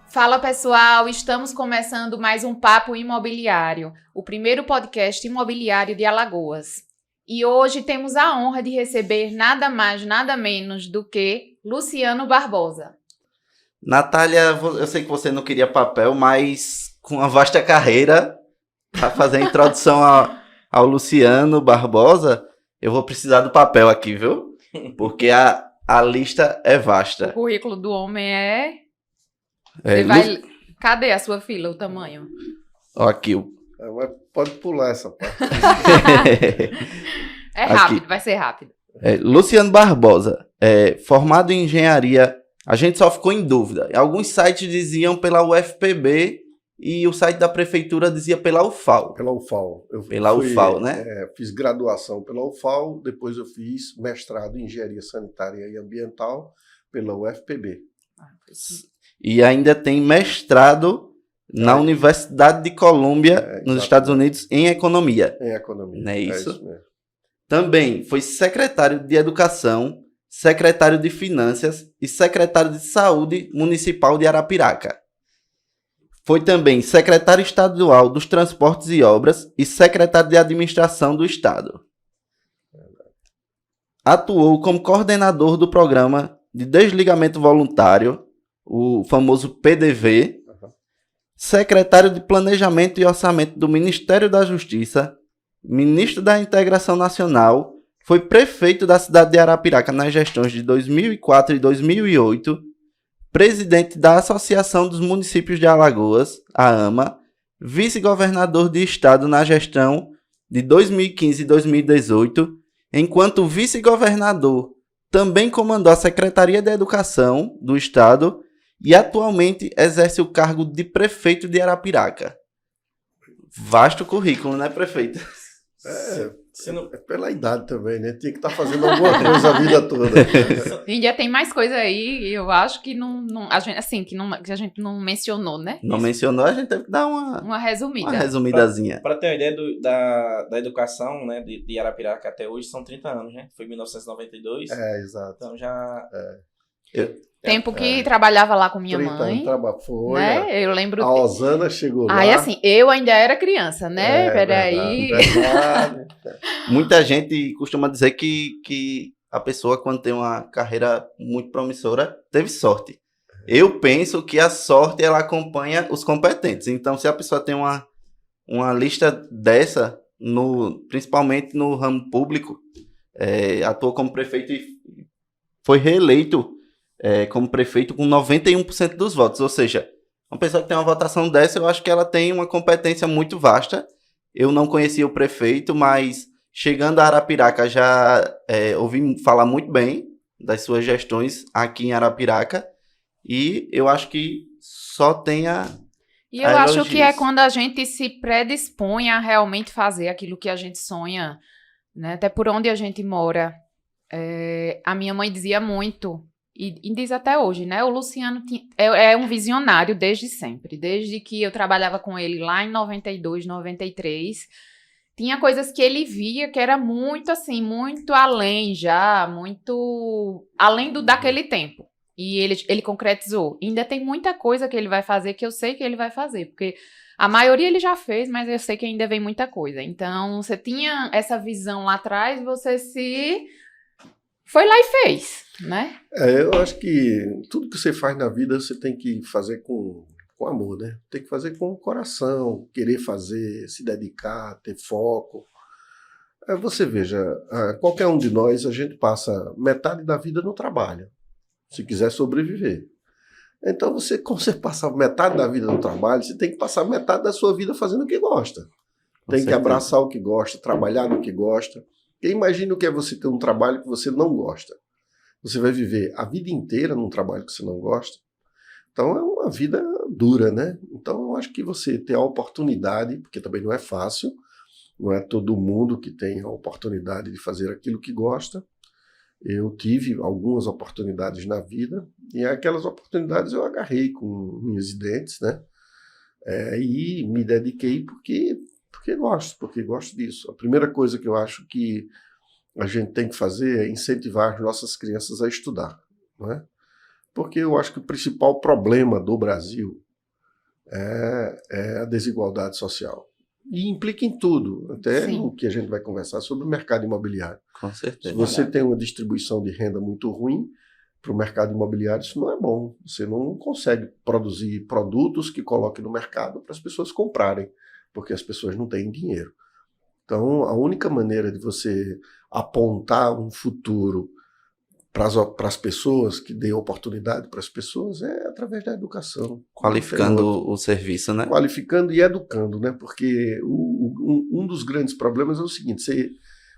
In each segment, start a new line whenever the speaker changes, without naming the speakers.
Fala pessoal, estamos começando mais um Papo Imobiliário, o primeiro podcast imobiliário de Alagoas. E hoje temos a honra de receber nada mais, nada menos do que Luciano Barbosa.
Natália, eu sei que você não queria papel, mas com uma vasta carreira, para fazer a introdução ao Luciano Barbosa, eu vou precisar do papel aqui, viu? Porque a lista é vasta.
O currículo do homem Você vai... Cadê a sua fila, o tamanho?
Ó, aqui.
Pode pular essa parte.
É rápido, vai ser rápido.
Luciano Barbosa, formado em engenharia, a gente só ficou em dúvida. Alguns sites diziam pela UFPB e o site da prefeitura dizia pela UFAL.
Pela UFAL.
UFAL, né?
Fiz graduação pela UFAL, depois eu fiz mestrado em engenharia sanitária e ambiental pela UFPB.
E ainda tem mestrado na Universidade de Colômbia, nos Estados Unidos, em economia.
Em economia.
Não é isso?
Isso mesmo.
Também foi secretário de Educação, secretário de Finanças e secretário de Saúde Municipal de Arapiraca. Foi também secretário estadual dos Transportes e Obras e secretário de Administração do Estado. Atuou como coordenador do programa de desligamento voluntário, o famoso PDV, secretário de Planejamento e Orçamento do Ministério da Justiça, ministro da Integração Nacional, foi prefeito da cidade de Arapiraca nas gestões de 2004 e 2008, presidente da Associação dos Municípios de Alagoas, a AMA, vice-governador de estado na gestão de 2015 e 2018, enquanto vice-governador também comandou a Secretaria de Educação do estado e atualmente exerce o cargo de prefeito de Arapiraca. Vasto currículo, né, prefeito?
É pela idade também, né? Tinha que estar fazendo alguma coisa a vida toda.
Ainda tem mais coisa aí, eu acho que que a gente não mencionou, né?
Não mencionou, a gente teve que dar
uma resumida.
Uma resumidazinha.
Para ter uma ideia da educação, né, de Arapiraca até hoje, são 30 anos, né? Foi em 1992.
Exato.
Então já...
Tempo que trabalhava lá com minha
30
mãe.
Foi.
Né? Eu lembro.
A Osana chegou lá.
Aí assim, eu ainda era criança, né? Peraí.
Verdade.
Muita gente costuma dizer que a pessoa, quando tem uma carreira muito promissora, teve sorte. Eu penso que a sorte, ela acompanha os competentes. Então, se a pessoa tem uma lista dessa, principalmente no ramo público, atuou como prefeito e foi reeleito como prefeito com 91% dos votos. Ou seja, uma pessoa que tem uma votação dessa, eu acho que ela tem uma competência muito vasta. Eu não conhecia o prefeito, mas chegando a Arapiraca já ouvi falar muito bem das suas gestões aqui em Arapiraca. E eu acho que só tem
E eu acho que é quando a gente se predispõe a realmente fazer aquilo que a gente sonha, né? Até por onde a gente mora. A minha mãe dizia muito, e diz até hoje, né? O Luciano é um visionário desde sempre. Desde que eu trabalhava com ele lá em 92, 93, tinha coisas que ele via que era muito assim, muito além já, muito além daquele tempo. E ele concretizou. E ainda tem muita coisa que ele vai fazer que eu sei que ele vai fazer, porque a maioria ele já fez, mas eu sei que ainda vem muita coisa. Então, você tinha essa visão lá atrás, você foi lá e fez, né?
Eu acho que tudo que você faz na vida, você tem que fazer com amor, né? Tem que fazer com o coração, querer fazer, se dedicar, ter foco. Você veja, qualquer um de nós, a gente passa metade da vida no trabalho, se quiser sobreviver. Então, como você passa metade da vida no trabalho, você tem que passar metade da sua vida fazendo o que gosta. Tem que abraçar o que gosta, trabalhar no que gosta. Porque imagina o que é você ter um trabalho que você não gosta. Você vai viver a vida inteira num trabalho que você não gosta. Então, é uma vida dura, né? Então, eu acho que você ter a oportunidade, porque também não é fácil, não é todo mundo que tem a oportunidade de fazer aquilo que gosta. Eu tive algumas oportunidades na vida e aquelas oportunidades eu agarrei com unhas e dentes, né? E me dediquei porque gosto disso. A primeira coisa que eu acho que a gente tem que fazer é incentivar as nossas crianças a estudar, não é? Porque eu acho que o principal problema do Brasil é a desigualdade social. E implica em tudo, até
Sim.
o que a gente vai conversar sobre o mercado imobiliário.
Com certeza.
Se você tem uma distribuição de renda muito ruim para o mercado imobiliário, isso não é bom. Você não consegue produzir produtos que coloquem no mercado para as pessoas comprarem, porque as pessoas não têm dinheiro. Então, a única maneira de você apontar um futuro para as pessoas, que dê oportunidade para as pessoas, é através da educação.
Qualificando o serviço, né?
Qualificando e educando, né? Porque um dos grandes problemas é o seguinte: você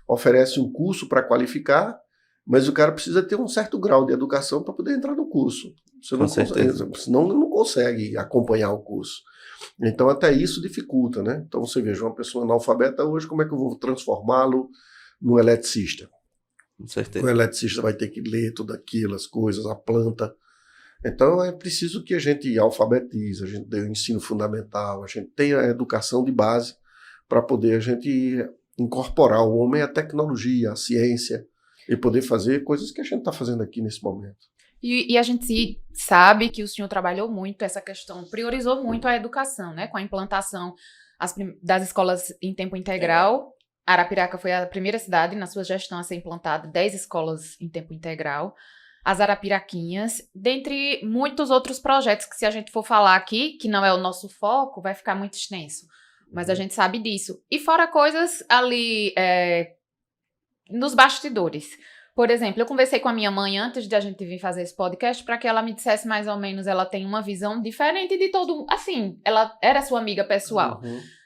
oferece um curso para qualificar, mas o cara precisa ter um certo grau de educação para poder entrar no curso. Você
Com certeza.
Senão não consegue acompanhar o curso. Então até isso dificulta, né? Então você veja, uma pessoa analfabeta hoje, como é que eu vou transformá-lo no eletricista?
Com
O
certeza.
eletricista vai ter que ler tudo aquilo, as coisas, a planta. Então é preciso que a gente alfabetize, a gente dê o ensino fundamental, a gente tenha a educação de base para poder a gente incorporar o homem à tecnologia, à ciência e poder fazer coisas que a gente está fazendo aqui nesse momento.
E a gente sabe que o senhor trabalhou muito essa questão, priorizou muito a educação, né? Com a implantação das escolas em tempo integral. Arapiraca foi a primeira cidade na sua gestão a ser implantada 10 escolas em tempo integral. As Arapiraquinhas, dentre muitos outros projetos que, se a gente for falar aqui, que não é o nosso foco, vai ficar muito extenso. Mas a gente sabe disso. E fora coisas ali nos bastidores. Por exemplo, eu conversei com a minha mãe antes de a gente vir fazer esse podcast para que ela me dissesse mais ou menos, ela tem uma visão diferente de todo mundo. Assim, ela era sua amiga pessoal.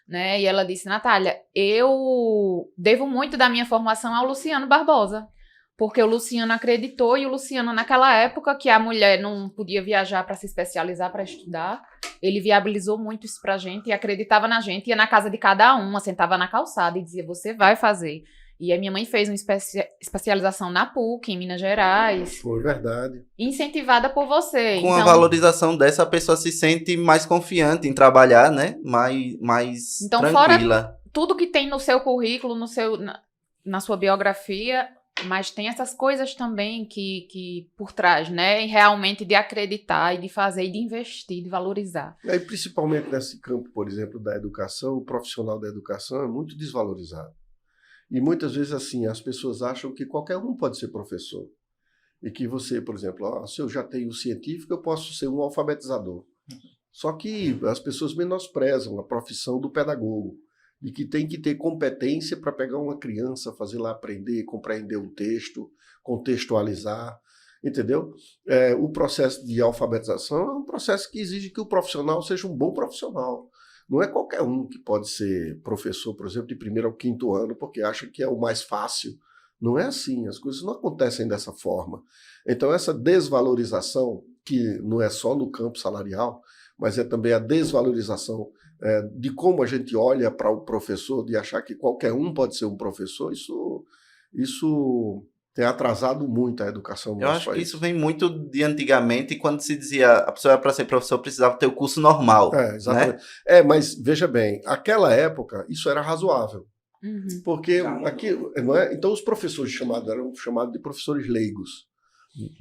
Né? E ela disse: Natália, eu devo muito da minha formação ao Luciano Barbosa, porque o Luciano acreditou, e o Luciano, naquela época que a mulher não podia viajar para se especializar, para estudar, ele viabilizou muito isso pra gente e acreditava na gente, ia na casa de cada uma, sentava na calçada e dizia: você vai fazer. E a minha mãe fez uma especialização na PUC, em Minas Gerais.
Foi verdade.
Incentivada por você.
Com a valorização dessa, a pessoa se sente mais confiante em trabalhar, né? Mais
então,
tranquila.
Fora tudo que tem no seu currículo, na sua biografia, mas tem essas coisas também que por trás, né? Realmente de acreditar e de fazer e de investir, de valorizar.
E principalmente nesse campo, por exemplo, da educação, o profissional da educação é muito desvalorizado. E muitas vezes, assim, as pessoas acham que qualquer um pode ser professor. E que você, por exemplo, se eu já tenho científico, eu posso ser um alfabetizador. Só que as pessoas menosprezam a profissão do pedagogo, de que tem que ter competência para pegar uma criança, fazer lá aprender, compreender um texto, contextualizar, entendeu? O processo de alfabetização é um processo que exige que o profissional seja um bom profissional. Não é qualquer um que pode ser professor, por exemplo, de 1º ao 5º ano, porque acha que é o mais fácil. Não é assim, as coisas não acontecem dessa forma. Então, essa desvalorização, que não é só no campo salarial, mas é também a desvalorização de como a gente olha para o professor, de achar que qualquer um pode ser um professor, isso tem atrasado muito a educação no nosso país.
Eu acho que isso vem muito de antigamente, quando se dizia a pessoa para ser professor precisava ter o curso normal.
Exatamente.
Né?
Mas veja bem, naquela época isso era razoável. Porque aqui, não é? Então os professores eram chamados de professores leigos.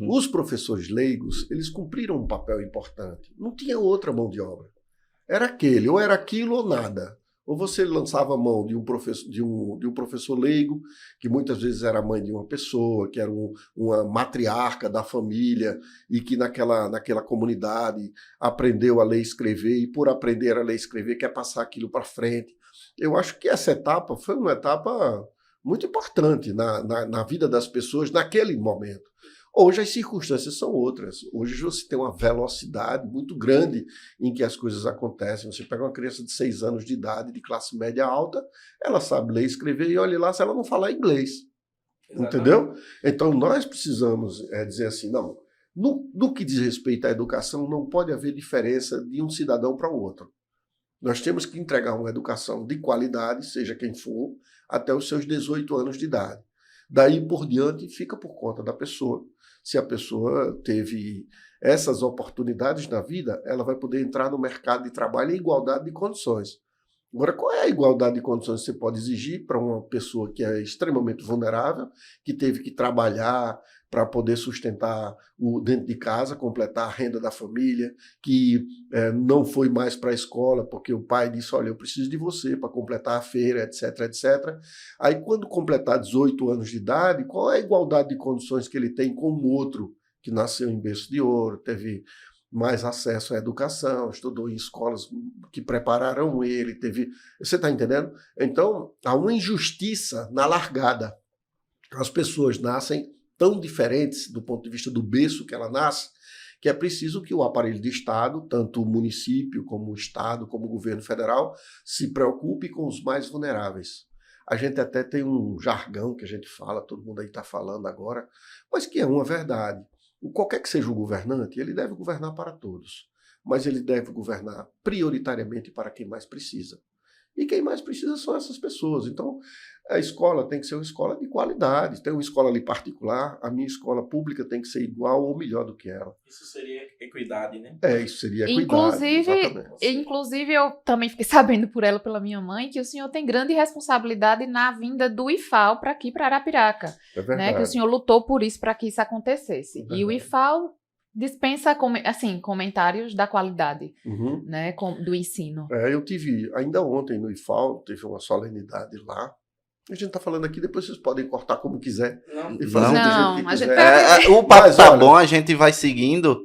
Os professores leigos, eles cumpriram um papel importante. Não tinha outra mão de obra. Era aquele, ou era aquilo ou nada. Ou você lançava a mão de um professor leigo, que muitas vezes era mãe de uma pessoa, que era uma matriarca da família, e que naquela comunidade aprendeu a ler e escrever, e por aprender a ler e escrever quer passar aquilo para frente. Eu acho que essa etapa foi uma etapa muito importante na vida das pessoas naquele momento. Hoje as circunstâncias são outras. Hoje você tem uma velocidade muito grande em que as coisas acontecem. Você pega uma criança de 6 anos de idade, de classe média alta, ela sabe ler e escrever, e olha lá se ela não falar inglês. Exatamente. Entendeu? Então nós precisamos dizer assim, não, no que diz respeito à educação, não pode haver diferença de um cidadão para o outro. Nós temos que entregar uma educação de qualidade, seja quem for, até os seus 18 anos de idade. Daí por diante fica por conta da pessoa. Se a pessoa teve essas oportunidades na vida, ela vai poder entrar no mercado de trabalho em igualdade de condições. Agora, qual é a igualdade de condições que você pode exigir para uma pessoa que é extremamente vulnerável, que teve que trabalhar para poder sustentar dentro de casa, completar a renda da família, que não foi mais para a escola porque o pai disse, olha, eu preciso de você para completar a feira, etc, etc. Aí, quando completar 18 anos de idade, qual é a igualdade de condições que ele tem com o outro que nasceu em berço de ouro, teve mais acesso à educação, estudou em escolas que prepararam ele, teve... Você está entendendo? Então, há uma injustiça na largada. As pessoas nascem tão diferentes do ponto de vista do berço que ela nasce, que é preciso que o aparelho de Estado, tanto o município como o Estado, como o governo federal, se preocupe com os mais vulneráveis. A gente até tem um jargão que a gente fala, todo mundo aí está falando agora, mas que é uma verdade. Qualquer que seja o governante, ele deve governar para todos, mas ele deve governar prioritariamente para quem mais precisa. E quem mais precisa são essas pessoas. Então, a escola tem que ser uma escola de qualidade. Tem uma escola ali particular, a minha escola pública tem que ser igual ou melhor do que ela.
Isso seria equidade, né?
Isso seria equidade.
Inclusive, eu também fiquei sabendo por ela, pela minha mãe, que o senhor tem grande responsabilidade na vinda do IFAL para aqui, para Arapiraca.
É verdade.
Né? Que o senhor lutou por isso, para que isso acontecesse. E o IFAL dispensa comentários da qualidade né, do ensino.
Eu tive, ainda ontem no IFAL, teve uma solenidade lá. A gente está falando aqui, depois vocês podem cortar como quiser.
Não,
e fazer do jeito que
a gente
quiser.
O papo tá bom, a gente vai seguindo,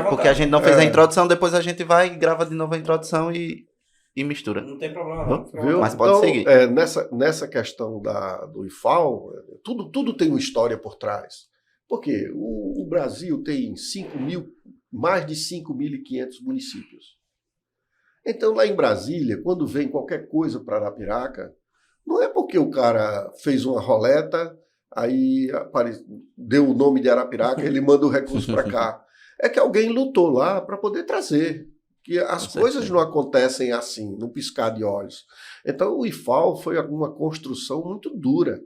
porque a gente não fez a introdução, depois a gente vai, grava de novo a introdução e mistura.
Não tem problema não.
Viu?
Mas pode seguir.
Nessa questão do IFAL, tudo tem uma história por trás. Porque o Brasil tem mais de 5.500 municípios. Então, lá em Brasília, quando vem qualquer coisa para Arapiraca, não é porque o cara fez uma roleta, aí deu o nome de Arapiraca, ele manda o recurso para cá. É que alguém lutou lá para poder trazer. Que as coisas não acontecem assim, num piscar de olhos. Então, o IFAL foi uma construção muito dura.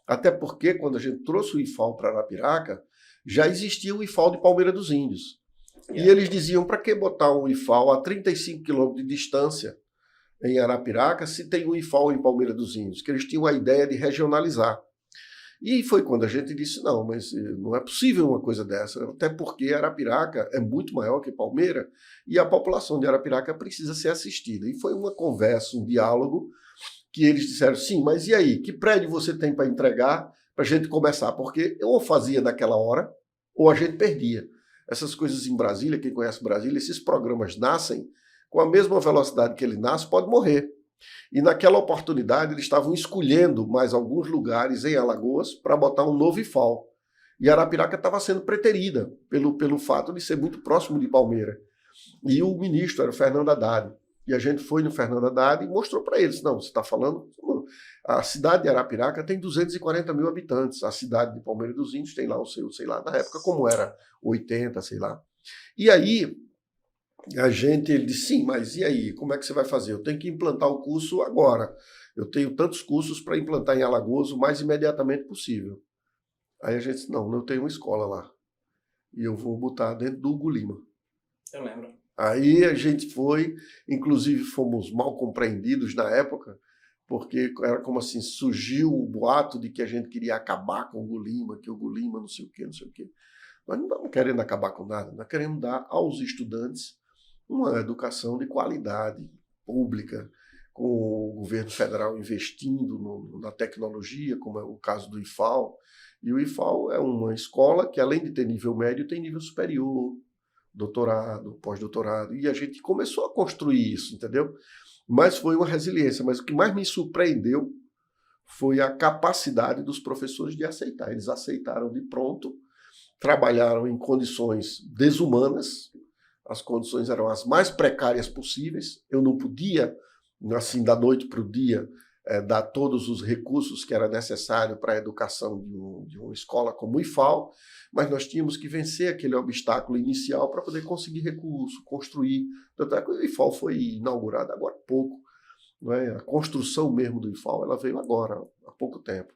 Até porque, quando a gente trouxe o IFAL para Arapiraca, já existia o IFAL de Palmeira dos Índios. E eles diziam, para que botar um IFAL a 35 quilômetros de distância em Arapiraca se tem um IFAL em Palmeira dos Índios? Que eles tinham a ideia de regionalizar. E foi quando a gente disse, não, mas não é possível uma coisa dessa, até porque Arapiraca é muito maior que Palmeira e a população de Arapiraca precisa ser assistida. E foi uma conversa, um diálogo, que eles disseram, sim, mas e aí? Que prédio você tem para entregar para a gente começar? Porque ou fazia naquela hora, ou a gente perdia. Essas coisas em Brasília, quem conhece Brasília, esses programas nascem com a mesma velocidade que ele nasce, pode morrer. E naquela oportunidade eles estavam escolhendo mais alguns lugares em Alagoas para botar um novo IFAL. E Arapiraca estava sendo preterida pelo fato de ser muito próximo de Palmeira. E o ministro era o Fernando Haddad. E a gente foi no Fernando Haddad e mostrou para eles, não, você está falando... A cidade de Arapiraca tem 240 mil habitantes. A cidade de Palmeira dos Índios tem lá o seu, sei lá, na época como era, 80, sei lá. E aí, ele disse, sim, mas e aí, como é que você vai fazer? Eu tenho que implantar o curso agora. Eu tenho tantos cursos para implantar em Alagoas o mais imediatamente possível. Aí a gente disse, não, eu tenho uma escola lá. E eu vou botar dentro do Hugo Lima.
Eu lembro.
Aí a gente foi, inclusive fomos mal compreendidos na época, porque era como assim, surgiu o boato de que a gente queria acabar com o Hugo Lima, que o Hugo Lima não sei o quê, não sei o quê. Nós não estamos querendo acabar com nada, nós queremos dar aos estudantes uma educação de qualidade pública, com o governo federal investindo na tecnologia, como é o caso do IFAL. E o IFAL é uma escola que, além de ter nível médio, tem nível superior, doutorado, pós-doutorado, e a gente começou a construir isso, entendeu? Mas foi uma resiliência. Mas o que mais me surpreendeu foi a capacidade dos professores de aceitar. Eles aceitaram de pronto, trabalharam em condições desumanas, as condições eram as mais precárias possíveis, eu não podia, assim, da noite para o dia, dar todos os recursos que era necessário para a educação de uma escola como o IFAL, mas nós tínhamos que vencer aquele obstáculo inicial para poder conseguir recurso, construir. Tanto é que o IFAL foi inaugurado agora há pouco. Não é? A construção mesmo do IFAL ela veio agora, há pouco tempo.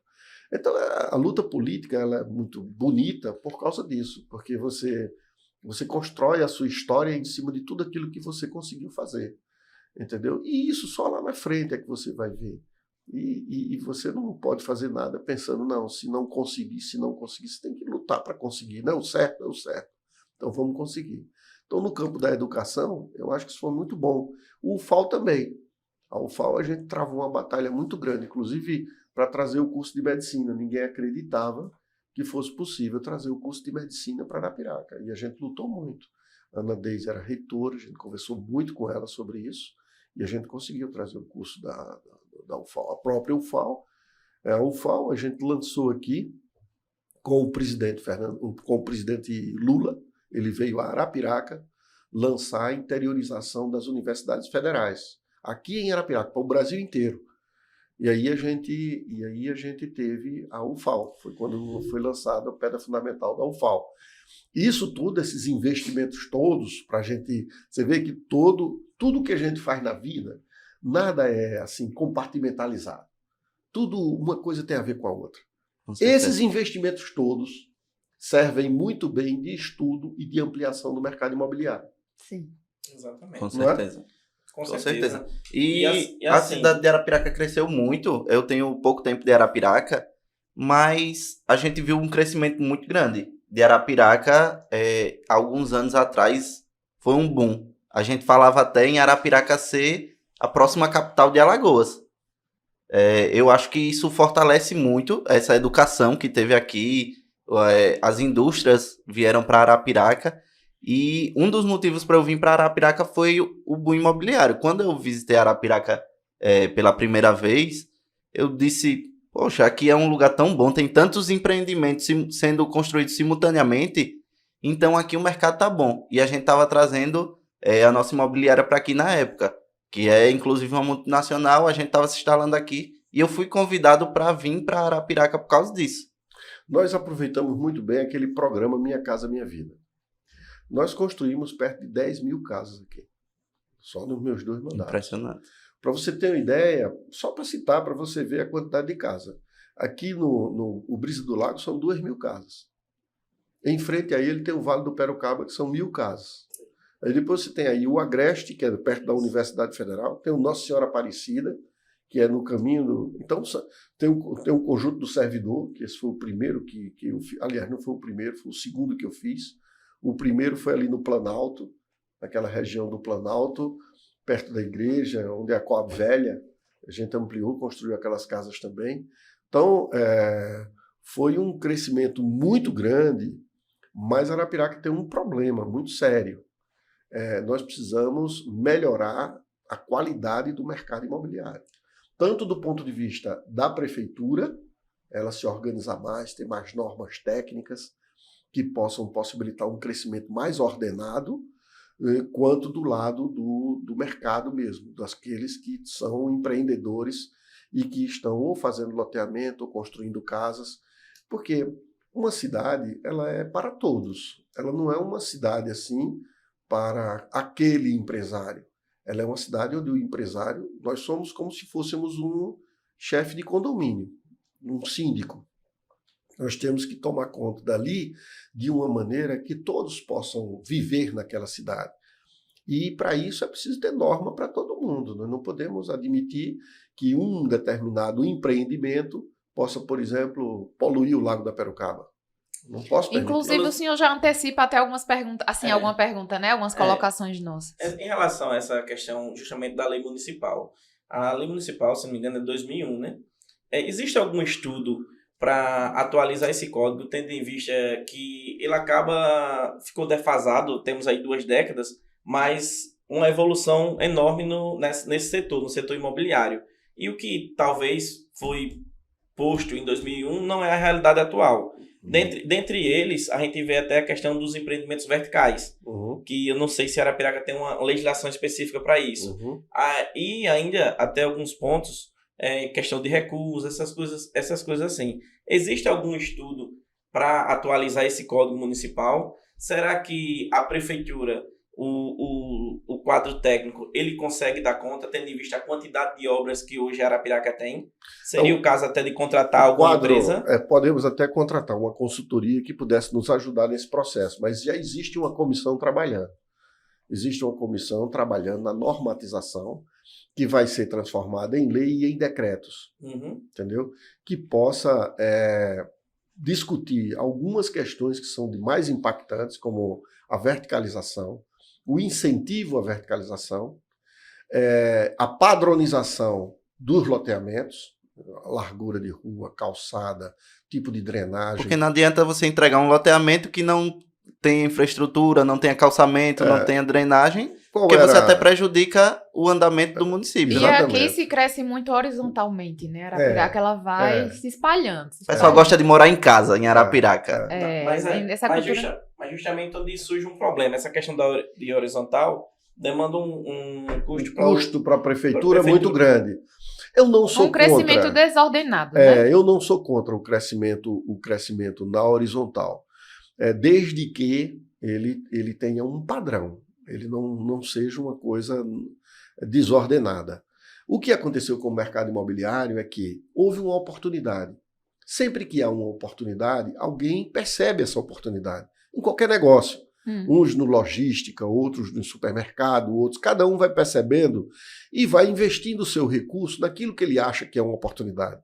Então, a luta política ela é muito bonita por causa disso, porque você constrói a sua história em cima de tudo aquilo que você conseguiu fazer. entendeu? E isso só lá na frente é que você vai ver. E você não pode fazer nada pensando, não, se não conseguir, você tem que lutar para conseguir. Não, certo, deu certo. Então vamos conseguir. Então, no campo da educação, eu acho que isso foi muito bom. O UFAL também. A UFAL a gente travou uma batalha muito grande, inclusive para trazer o curso de medicina. Ninguém acreditava que fosse possível trazer o curso de medicina para Arapiraca. E a gente lutou muito. A Ana Deise era reitora, a gente conversou muito com ela sobre isso, e a gente conseguiu trazer o curso da UFAL. A própria UFAL. A UFAL a gente lançou aqui com o presidente Lula. Ele veio a Arapiraca lançar a interiorização das universidades federais, aqui em Arapiraca, para o Brasil inteiro. E aí a gente teve a UFAL, foi quando foi lançada a pedra fundamental da UFAL. Isso tudo, esses investimentos todos, para a gente... Você vê que tudo que a gente faz na vida, nada é assim compartimentalizado. Tudo, uma coisa tem a ver com a outra. Esses investimentos todos servem muito bem de estudo e de ampliação do mercado imobiliário.
Sim.
Exatamente.
Com certeza.
Com certeza.
E
a
assim, cidade de Arapiraca cresceu muito. Eu tenho pouco tempo de Arapiraca, mas a gente viu um crescimento muito grande. De Arapiraca, alguns anos atrás, foi um boom. A gente falava até em Arapiraca ser a próxima capital de Alagoas. Eu acho que isso fortalece muito essa educação que teve aqui. As indústrias vieram para Arapiraca. E um dos motivos para eu vir para Arapiraca foi o boom imobiliário. Quando eu visitei Arapiraca pela primeira vez, eu disse, poxa, aqui é um lugar tão bom, tem tantos empreendimentos sendo construídos simultaneamente, então aqui o mercado tá bom. E a gente estava trazendo a nossa imobiliária para aqui na época, que é inclusive uma multinacional, a gente estava se instalando aqui, e eu fui convidado para vir para Arapiraca por causa disso.
Nós aproveitamos muito bem aquele programa Minha Casa Minha Vida. Nós construímos perto de 10 mil casas aqui, só nos meus 2 mandatos.
Impressionante.
Para você ter uma ideia, só para citar, para você ver a quantidade de casa. Aqui no Brisa do Lago são 2 mil casas. Em frente a ele tem o Vale do Perocaba, que são 1.000 casas. Aí depois você tem aí o Agreste, que é perto da Universidade Federal, tem o Nossa Senhora Aparecida, que é no caminho do... Então tem o Conjunto do Servidor, que esse foi o primeiro que eu fiz. Aliás, não foi o primeiro, foi o segundo que eu fiz. O primeiro foi ali no Planalto, naquela região do Planalto, perto da igreja, onde é a Coab Velha. A gente ampliou, construiu aquelas casas também. Então, foi um crescimento muito grande, mas Arapiraca tem um problema muito sério. Nós precisamos melhorar a qualidade do mercado imobiliário. Tanto do ponto de vista da prefeitura, ela se organizar mais, ter mais normas técnicas, que possam possibilitar um crescimento mais ordenado, quanto do lado do mercado mesmo, daqueles que são empreendedores e que estão ou fazendo loteamento ou construindo casas, porque uma cidade ela é para todos, ela não é uma cidade assim para aquele empresário, ela é uma cidade onde o empresário, nós somos como se fôssemos um chefe de condomínio, um síndico. Nós temos que tomar conta dali de uma maneira que todos possam viver naquela cidade. E para isso é preciso ter norma para todo mundo. Nós não podemos admitir que um determinado empreendimento possa, por exemplo, poluir o Lago da Perocaba. Não posso permitir.
Inclusive, o senhor já antecipa até algumas perguntas, assim, alguma pergunta, né? Algumas colocações nossas.
Em relação a essa questão justamente da lei municipal. A lei municipal, se não me engano, é de 2001, né? Existe algum estudo para atualizar esse código, tendo em vista que ele ficou defasado, temos aí 2 décadas, mas uma evolução enorme nesse setor, no setor imobiliário. E o que talvez foi posto em 2001 não é a realidade atual. Dentre eles, a gente vê até a questão dos empreendimentos verticais, que eu não sei se Arapiraca tem uma legislação específica para isso. E ainda, até alguns pontos, questão de recursos, essas coisas assim. Existe algum estudo para atualizar esse código municipal? Será que a prefeitura, o quadro técnico, ele consegue dar conta, tendo em vista a quantidade de obras que hoje a Arapiraca tem? Seria o caso até de contratar alguma empresa?
Podemos até contratar uma consultoria que pudesse nos ajudar nesse processo, mas já existe uma comissão trabalhando. Existe uma comissão trabalhando na normatização que vai ser transformada em lei e em decretos, entendeu? Que possa discutir algumas questões que são de mais impactantes, como a verticalização, o incentivo à verticalização, a padronização dos loteamentos, largura de rua, calçada, tipo de drenagem.
Porque não adianta você entregar um loteamento que não tem infraestrutura, não tenha calçamento, não tenha drenagem, porque você até prejudica o andamento do município.
E aqui se cresce muito horizontalmente, né? Arapiraca, ela vai se espalhando.
O pessoal gosta de morar em casa, em Arapiraca.
Mas justamente onde surge um problema. Essa questão de horizontal demanda um custo
para a prefeitura muito grande. Eu não sou contra.
Um crescimento desordenado, né?
Eu não sou contra o crescimento na horizontal. Desde que ele tenha um padrão, ele não seja uma coisa desordenada. O que aconteceu com o mercado imobiliário é que houve uma oportunidade. Sempre que há uma oportunidade, alguém percebe essa oportunidade, em qualquer negócio. Uns no logística, outros no supermercado, outros, cada um vai percebendo e vai investindo o seu recurso naquilo que ele acha que é uma oportunidade.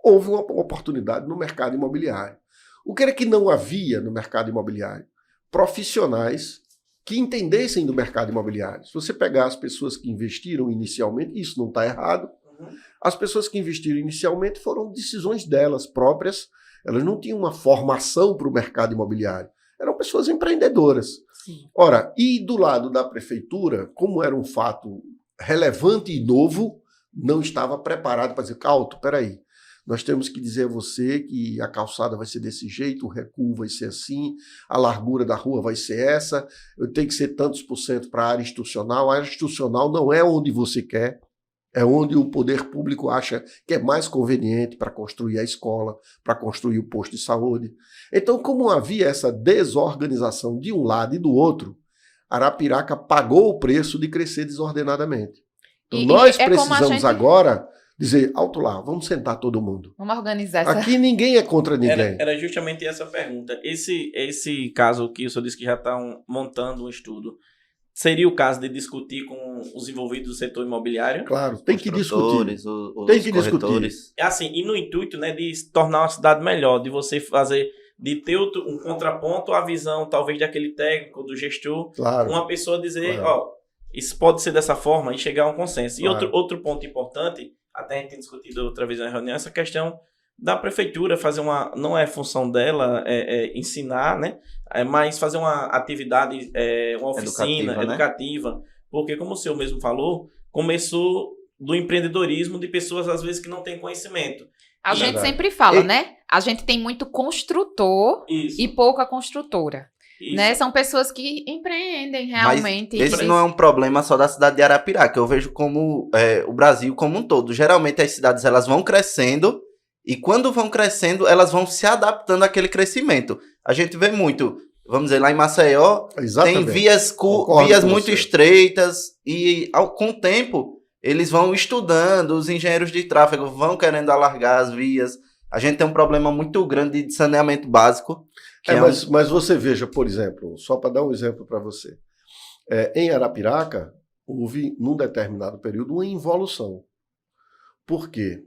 Houve uma oportunidade no mercado imobiliário. O que era que não havia no mercado imobiliário? Profissionais que entendessem do mercado imobiliário. Se você pegar as pessoas que investiram inicialmente, isso não está errado, as pessoas que investiram inicialmente foram decisões delas próprias, elas não tinham uma formação para o mercado imobiliário, eram pessoas empreendedoras.
Sim.
Ora, e do lado da prefeitura, como era um fato relevante e novo, não estava preparado para dizer, Calto, peraí, nós temos que dizer a você que a calçada vai ser desse jeito, o recuo vai ser assim, a largura da rua vai ser essa, eu tenho que ser tantos % para a área institucional. A área institucional não é onde você quer, é onde o poder público acha que é mais conveniente para construir a escola, para construir o posto de saúde. Então, como havia essa desorganização de um lado e do outro, Arapiraca pagou o preço de crescer desordenadamente. Então, nós precisamos agora dizer, alto lá, vamos sentar todo mundo.
Vamos organizar essa...
Aqui ninguém é contra ninguém.
Era justamente essa pergunta. Esse caso que o senhor disse que já estão montando um estudo, seria o caso de discutir com os envolvidos do setor imobiliário?
Claro, tem que discutir.
Tem que discutir.
É assim, e no intuito, né, de tornar uma cidade melhor, de você fazer, de ter um contraponto à visão, talvez, daquele técnico, do gestor,
claro,
uma pessoa dizer, ó, isso pode ser dessa forma e chegar a um consenso.
Claro.
E outro ponto importante, até a gente tem discutido outra vez na reunião, essa questão da prefeitura fazer não é função dela ensinar, né? Mas fazer uma atividade, uma oficina educativa, né? Porque, como o senhor mesmo falou, começou do empreendedorismo de pessoas, às vezes, que não têm conhecimento.
A gente sempre fala, né? A gente tem muito construtor e pouca construtora. Né? São pessoas que empreendem realmente.
Mas esse não é um problema só da cidade de Arapiraca. Eu vejo como o Brasil como um todo. Geralmente as cidades elas vão crescendo e quando vão crescendo elas vão se adaptando àquele crescimento. A gente vê muito, vamos dizer, lá em Maceió, tem vias muito estreitas e com o tempo eles vão estudando, os engenheiros de tráfego vão querendo alargar as vias. A gente tem um problema muito grande de saneamento básico.
Mas você veja, por exemplo, só para dar um exemplo para você, em Arapiraca houve, num determinado período, uma involução. Por quê?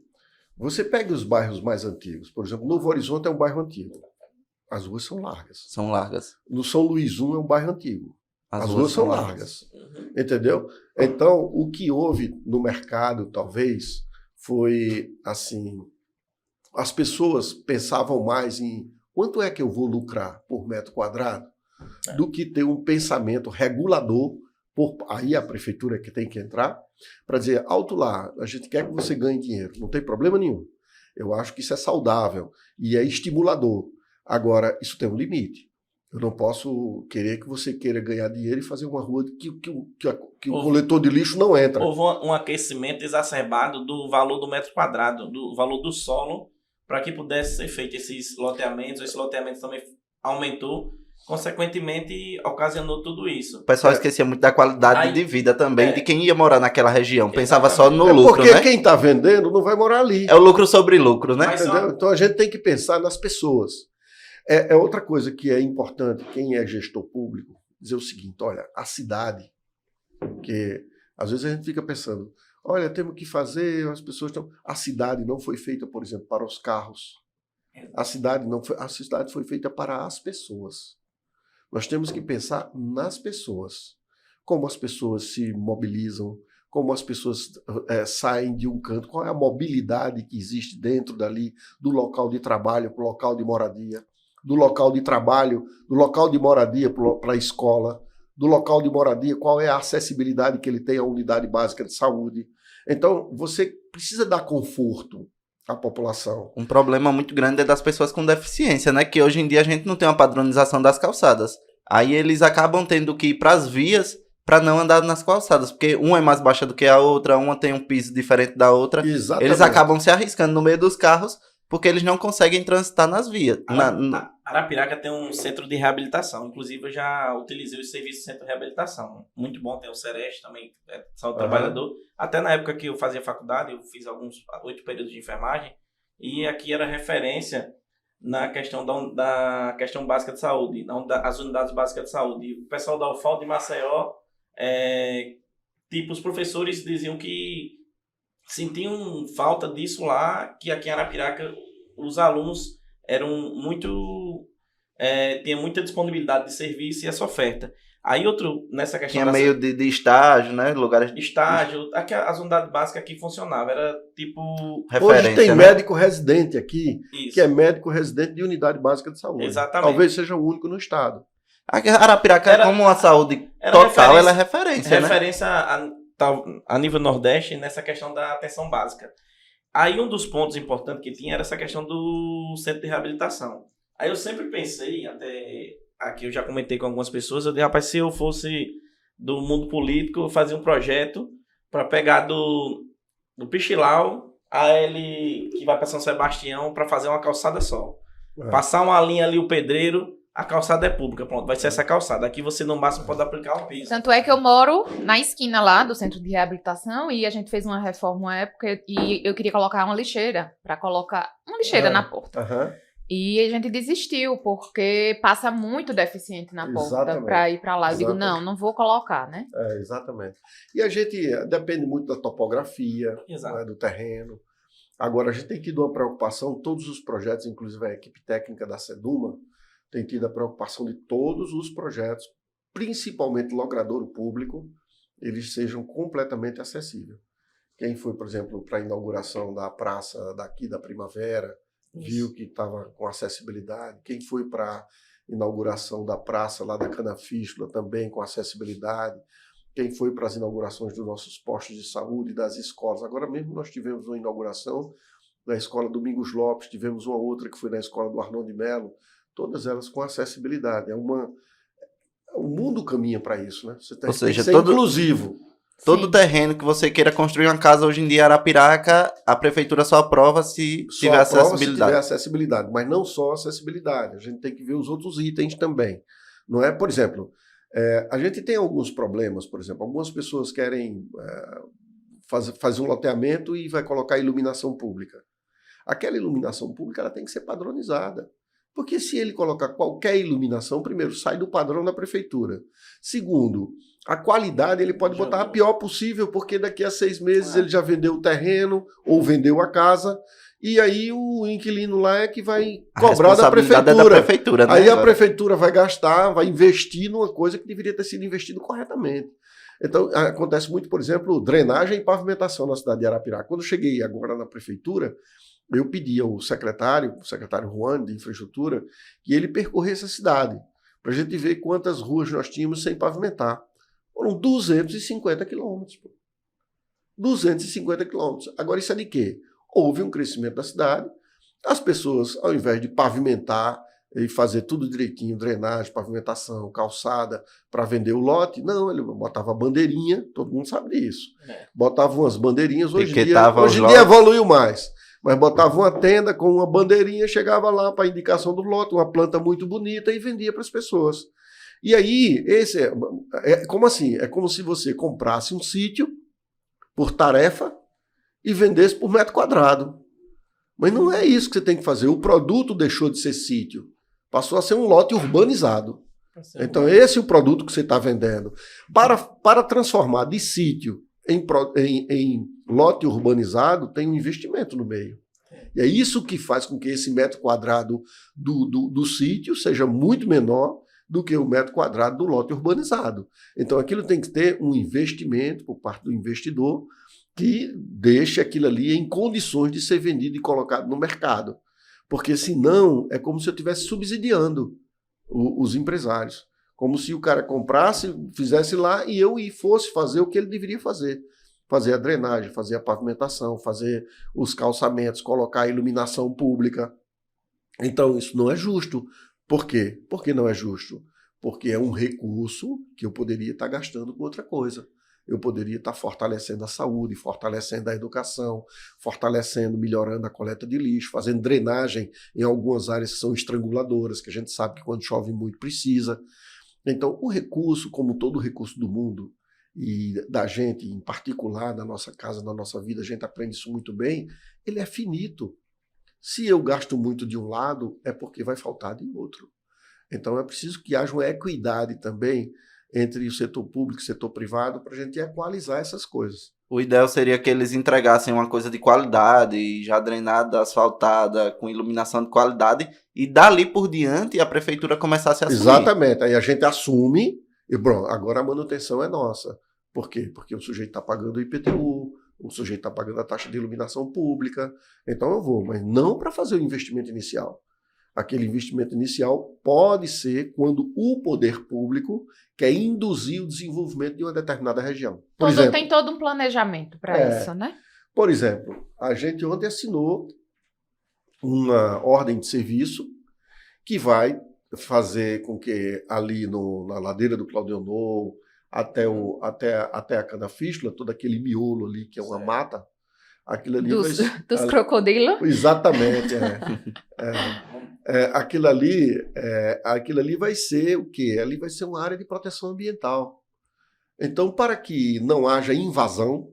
Você pega os bairros mais antigos, por exemplo, Novo Horizonte é um bairro antigo, as ruas são largas.
São largas.
No São Luís I é um bairro antigo, as ruas são largas. Entendeu? Então, o que houve no mercado, talvez, foi assim, as pessoas pensavam mais em quanto é que eu vou lucrar por metro quadrado do que ter um pensamento regulador, aí a prefeitura que tem que entrar, para dizer, alto lá, a gente quer que você ganhe dinheiro, não tem problema nenhum. Eu acho que isso é saudável e é estimulador. Agora, isso tem um limite. Eu não posso querer que você queira ganhar dinheiro e fazer uma rua que o coletor de lixo não entra.
Houve um aquecimento exacerbado do valor do metro quadrado, do valor do solo, para que pudesse ser feito esses loteamentos. Esse loteamento também aumentou, consequentemente ocasionou tudo isso.
O pessoal esquecia muito da qualidade de vida também, de quem ia morar naquela região. Pensava só no lucro,
porque quem está vendendo não vai morar ali.
É o lucro sobre lucro, né?
Então a gente tem que pensar nas pessoas. É outra coisa que é importante, quem é gestor público, dizer o seguinte, olha, a cidade, que às vezes a gente fica pensando, olha, temos que fazer, as pessoas estão... A cidade não foi feita, por exemplo, para os carros. A cidade foi feita para as pessoas. Nós temos que pensar nas pessoas. Como as pessoas se mobilizam, como as pessoas saem de um canto, qual é a mobilidade que existe dentro dali, do local de trabalho para o local de moradia, do local de trabalho, do local de moradia para a escola, do local de moradia, qual é a acessibilidade que ele tem à unidade básica de saúde. Então, você precisa dar conforto à população.
Um problema muito grande é das pessoas com deficiência, né? Que hoje em dia a gente não tem uma padronização das calçadas. Aí eles acabam tendo que ir para as vias para não andar nas calçadas, porque uma é mais baixa do que a outra, uma tem um piso diferente da outra.
Exatamente.
Eles acabam se arriscando no meio dos carros porque eles não conseguem transitar nas vias.
Arapiraca tem um centro de reabilitação. Inclusive, eu já utilizei o serviço de centro de reabilitação. Muito bom, tem o Sereste também, saúde do trabalhador. Até na época que eu fazia faculdade, eu fiz alguns 8 períodos de enfermagem, e aqui era referência na questão da questão básica de saúde, as unidades básicas de saúde. E o pessoal da UFAL de Maceió, os professores diziam que sentiam falta disso lá, que aqui em Arapiraca os alunos eram muito... tinha muita disponibilidade de serviço e essa oferta. Aí nessa questão...
Tinha meio de estágio, né? Lugares de
estágio. Aqui, as unidades básicas aqui funcionavam. Era tipo...
Hoje tem médico residente aqui,
Isso.
que é médico residente de unidade básica de saúde.
Exatamente.
Talvez seja o único no estado.
Arapiraca, como uma saúde total, ela é referência, né?
Referência a nível Nordeste nessa questão da atenção básica. Aí um dos pontos importantes que tinha era essa questão do centro de reabilitação. Aí eu sempre pensei, até aqui eu já comentei com algumas pessoas, eu disse, rapaz, se eu fosse do mundo político, eu fazia um projeto para pegar do Pichilau a ele que vai para São Sebastião para fazer uma calçada só. Passar uma linha ali, o pedreiro, a calçada é pública, pronto, vai ser essa calçada. Aqui você no máximo pode aplicar um piso.
Tanto é que eu moro na esquina lá do centro de reabilitação e a gente fez uma reforma uma época e eu queria colocar uma lixeira, para colocar uma lixeira na porta. E a gente desistiu, porque passa muito deficiente na porta para ir para lá. Eu digo, não vou colocar, né?
Exatamente. E a gente depende muito da topografia, né, do terreno. Agora, a gente tem tido uma preocupação, todos os projetos, inclusive a equipe técnica da SEDUMA, tem tido a preocupação de todos os projetos, principalmente logradouro público, eles sejam completamente acessíveis. Quem foi, por exemplo, para a inauguração da praça daqui da Primavera, viu que estava com acessibilidade. Quem foi para a inauguração da praça lá da Canafístula, também com acessibilidade. Quem foi para as inaugurações dos nossos postos de saúde, das escolas. Agora mesmo nós tivemos uma inauguração da Escola Domingos Lopes, tivemos uma outra que foi na Escola do Arnon de Melo, todas elas com acessibilidade. O mundo caminha para isso, né? Você tem,
ou seja,
tem que ser inclusivo.
Todo terreno que você queira construir uma casa hoje em dia em Arapiraca, a prefeitura só aprova se tiver acessibilidade.
Se tiver acessibilidade, mas não só acessibilidade. A gente tem que ver os outros itens também. Não é? Por exemplo, a gente tem alguns problemas, por exemplo, algumas pessoas querem fazer um loteamento e vai colocar iluminação pública. Aquela iluminação pública ela tem que ser padronizada. Porque se ele colocar qualquer iluminação, primeiro, sai do padrão da prefeitura. Segundo, a qualidade ele pode botar a pior possível, porque daqui a 6 meses ele já vendeu o terreno ou vendeu a casa, e aí o inquilino lá é que vai cobrar da prefeitura.
É da prefeitura, né?
Aí a prefeitura vai gastar, vai investir numa coisa que deveria ter sido investido corretamente. Então, acontece muito, por exemplo, drenagem e pavimentação na cidade de Arapiraca. Quando eu cheguei agora na prefeitura, eu pedi ao secretário Juan de Infraestrutura, que ele percorresse a cidade, para a gente ver quantas ruas nós tínhamos sem pavimentar. Foram 250 quilômetros. 250 quilômetros. Agora, isso é de quê? Houve um crescimento da cidade, as pessoas, ao invés de pavimentar e fazer tudo direitinho, drenagem, pavimentação, calçada, para vender o lote, não, ele botava bandeirinha, todo mundo sabe disso. Botava umas bandeirinhas, hoje em dia evoluiu mais. Mas botava uma tenda com uma bandeirinha, chegava lá para a indicação do lote, uma planta muito bonita e vendia para as pessoas. E aí, como assim? É como se você comprasse um sítio por tarefa e vendesse por metro quadrado. Mas não é isso que você tem que fazer. O produto deixou de ser sítio, passou a ser um lote urbanizado. Então, esse é o produto que você está vendendo. Para transformar de sítio em lote urbanizado, tem um investimento no meio. E é isso que faz com que esse metro quadrado do sítio seja muito menor do que o metro quadrado do lote urbanizado. Então, aquilo tem que ter um investimento por parte do investidor que deixe aquilo ali em condições de ser vendido e colocado no mercado. Porque, senão, é como se eu estivesse subsidiando os empresários. Como se o cara comprasse, fizesse lá e eu fosse fazer o que ele deveria fazer. Fazer a drenagem, fazer a pavimentação, fazer os calçamentos, colocar a iluminação pública. Então, isso não é justo. Por quê? Por que não é justo? Porque é um recurso que eu poderia estar gastando com outra coisa. Eu poderia estar fortalecendo a saúde, fortalecendo a educação, fortalecendo, melhorando a coleta de lixo, fazendo drenagem em algumas áreas que são estranguladoras, que a gente sabe que quando chove muito precisa. Então, o recurso, como todo recurso do mundo, e da gente, em particular, na nossa casa, na nossa vida, a gente aprende isso muito bem, ele é finito. Se eu gasto muito de um lado, é porque vai faltar de outro. Então, é preciso que haja uma equidade também entre o setor público e o setor privado para a gente equalizar essas coisas.
O ideal seria que eles entregassem uma coisa de qualidade, já drenada, asfaltada, com iluminação de qualidade, e dali por diante a prefeitura começasse a assumir.
Exatamente. Aí a gente assume e, bom, agora a manutenção é nossa. Por quê? Porque o sujeito está pagando o IPTU, o sujeito está pagando a taxa de iluminação pública. Então eu vou, mas não para fazer o investimento inicial. Aquele investimento inicial pode ser quando o poder público quer induzir o desenvolvimento de uma determinada região. Por exemplo,
tem todo um planejamento para isso, né?
Por exemplo, a gente ontem assinou uma ordem de serviço que vai fazer com que ali na ladeira do Claudionor, até a Canafístula, todo aquele miolo ali, que é uma mata, aquilo ali
dos crocodilos?
Exatamente. Aquilo ali vai ser o quê? Ali vai ser uma área de proteção ambiental. Então, para que não haja invasão,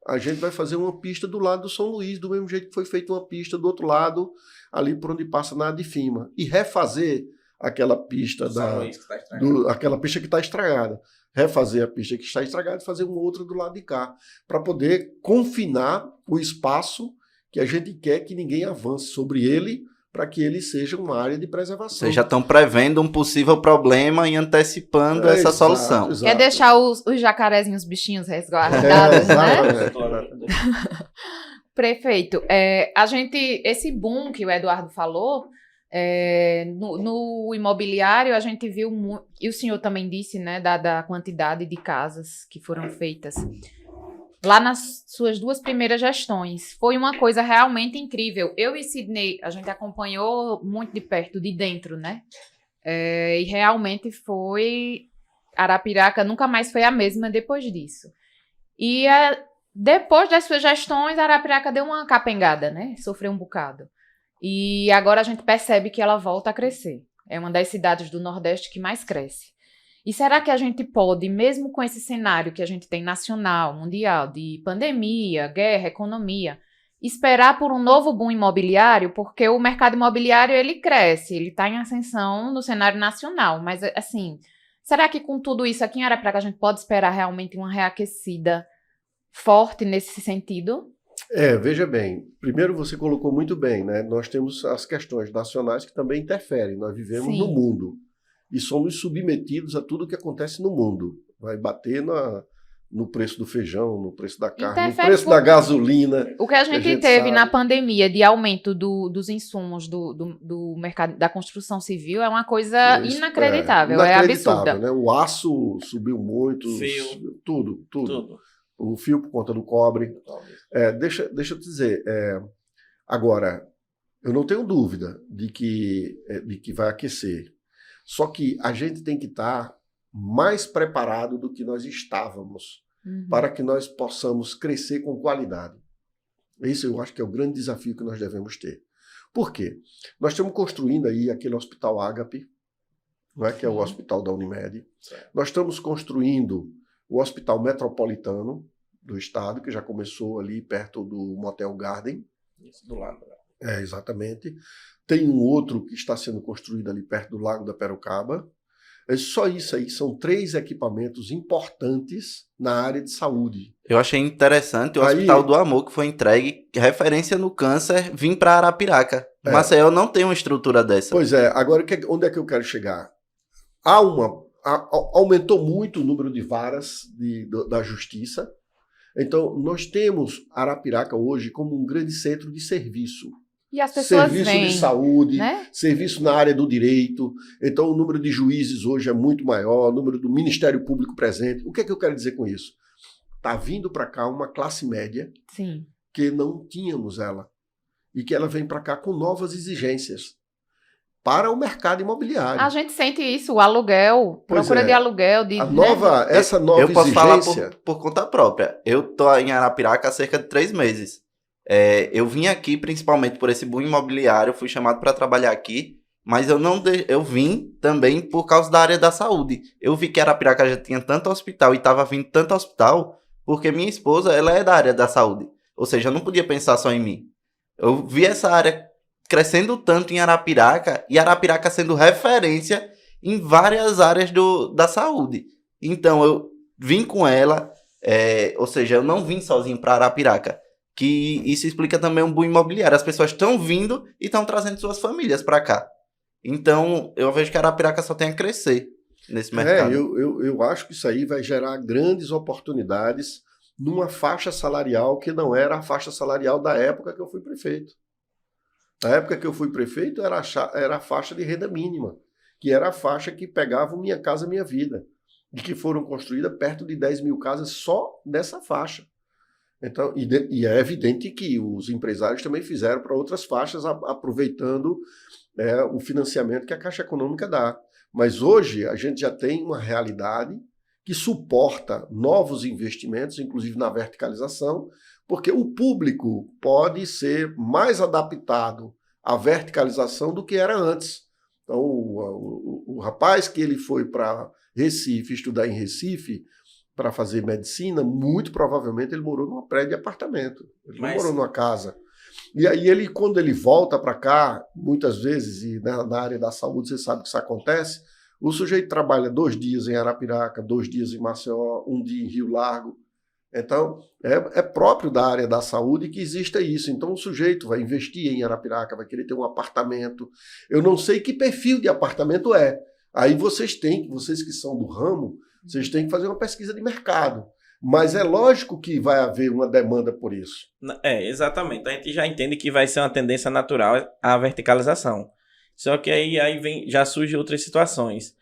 a gente vai fazer uma pista do lado do São Luís, do mesmo jeito que foi feita uma pista do outro lado, ali por onde passa na Adifima. E refazer aquela pista aquela pista que está estragada. Refazer a pista que está estragada e fazer uma outra do lado de cá, para poder confinar o espaço que a gente quer que ninguém avance sobre ele, para que ele seja uma área de preservação.
Vocês já estão prevendo um possível problema e antecipando essa solução.
Exato. Quer deixar os jacarezinhos, os bichinhos resguardados, né? Prefeito, esse boom que o Eduardo falou, no imobiliário a gente viu, e o senhor também disse, né, da quantidade de casas que foram feitas. Lá nas suas 2 primeiras gestões, foi uma coisa realmente incrível. Eu e Sidney, a gente acompanhou muito de perto, de dentro, né? E realmente Arapiraca nunca mais foi a mesma depois disso. E depois das suas gestões, Arapiraca deu uma capengada, né? Sofreu um bocado. E agora a gente percebe que ela volta a crescer. É uma das cidades do Nordeste que mais cresce. E será que a gente pode, mesmo com esse cenário que a gente tem nacional, mundial, de pandemia, guerra, economia, esperar por um novo boom imobiliário? Porque o mercado imobiliário, ele cresce, ele está em ascensão no cenário nacional. Mas, assim, será que com tudo isso aqui em Arapiraca a gente pode esperar realmente uma reaquecida forte nesse sentido?
Veja bem, primeiro você colocou muito bem, né? Nós temos as questões nacionais que também interferem, nós vivemos no mundo e somos submetidos a tudo que acontece no mundo. Vai bater no preço do feijão, no preço da carne, no preço da gasolina.
O que a gente teve na pandemia de aumento dos insumos do mercado da construção civil é uma coisa inacreditável, é absurda.
Né? O aço subiu muito, tudo. O fio por conta do cobre. Deixa eu te dizer. Agora, eu não tenho dúvida de que vai aquecer. Só que a gente tem que estar mais preparado do que nós estávamos para que nós possamos crescer com qualidade. Isso eu acho que é o grande desafio que nós devemos ter. Por quê? Nós estamos construindo aí aquele Hospital Ágape, não é? Que é o hospital da Unimed. Nós estamos construindo o Hospital Metropolitano do Estado, que já começou ali perto do Motel Garden.
Isso, do lado.
Exatamente. Tem um outro que está sendo construído ali perto do Lago da Perocaba. Só isso aí são 3 equipamentos importantes na área de saúde.
Eu achei interessante o Hospital do Amor, que foi entregue, referência no câncer, vir para Arapiraca. Maceió não tem uma estrutura dessa.
Pois é, agora onde é que eu quero chegar? Aumentou muito o número de varas da justiça. Então, nós temos Arapiraca hoje como um grande centro de serviço.
E as pessoas
serviço de saúde,
né?
Serviço na área do direito. Então, o número de juízes hoje é muito maior, o número do Ministério Público presente. O que é que eu quero dizer com isso? Está vindo para cá uma classe média
Sim.
que não tínhamos ela. E que ela vem para cá com novas exigências para o mercado imobiliário.
A gente sente isso, o aluguel, procura de aluguel.
Essa nova
eu posso
exigência...
falar por conta própria. Eu estou em Arapiraca há cerca de 3 meses. Eu vim aqui principalmente por esse boom imobiliário, fui chamado para trabalhar aqui, mas eu vim também por causa da área da saúde. Eu vi que Arapiraca já tinha tanto hospital e estava vindo tanto hospital, porque minha esposa ela é da área da saúde. Ou seja, eu não podia pensar só em mim. Eu vi essa área crescendo tanto em Arapiraca e Arapiraca sendo referência em várias áreas da saúde. Então eu vim com ela, ou seja, eu não vim sozinho para Arapiraca. Que isso explica também um boom imobiliário. As pessoas estão vindo e estão trazendo suas famílias para cá. Então, eu vejo que a Arapiraca só tem a crescer nesse mercado.
Eu acho que isso aí vai gerar grandes oportunidades numa faixa salarial que não era a faixa salarial da época que eu fui prefeito. Na época que eu fui prefeito, era a faixa de renda mínima, que era a faixa que pegava o Minha Casa Minha Vida, e que foram construídas perto de 10 mil casas só nessa faixa. Então, e é evidente que os empresários também fizeram para outras faixas, aproveitando o financiamento que a Caixa Econômica dá. Mas hoje a gente já tem uma realidade que suporta novos investimentos, inclusive na verticalização, porque o público pode ser mais adaptado à verticalização do que era antes. Então, o rapaz que ele foi para Recife, estudar em Recife, para fazer medicina, muito provavelmente ele morou num prédio de apartamento. Ele não morou numa casa. E aí, quando ele volta para cá, muitas vezes, e na área da saúde você sabe que isso acontece, o sujeito trabalha 2 dias em Arapiraca, 2 dias em Maceió, 1 dia em Rio Largo. Então, é próprio da área da saúde que exista isso. Então, o sujeito vai investir em Arapiraca, vai querer ter um apartamento. Eu não sei que perfil de apartamento é. Aí vocês que são do ramo, vocês têm que fazer uma pesquisa de mercado. Mas é lógico que vai haver uma demanda por isso.
Exatamente. A gente já entende que vai ser uma tendência natural à verticalização. Só que aí já surgem outras situações.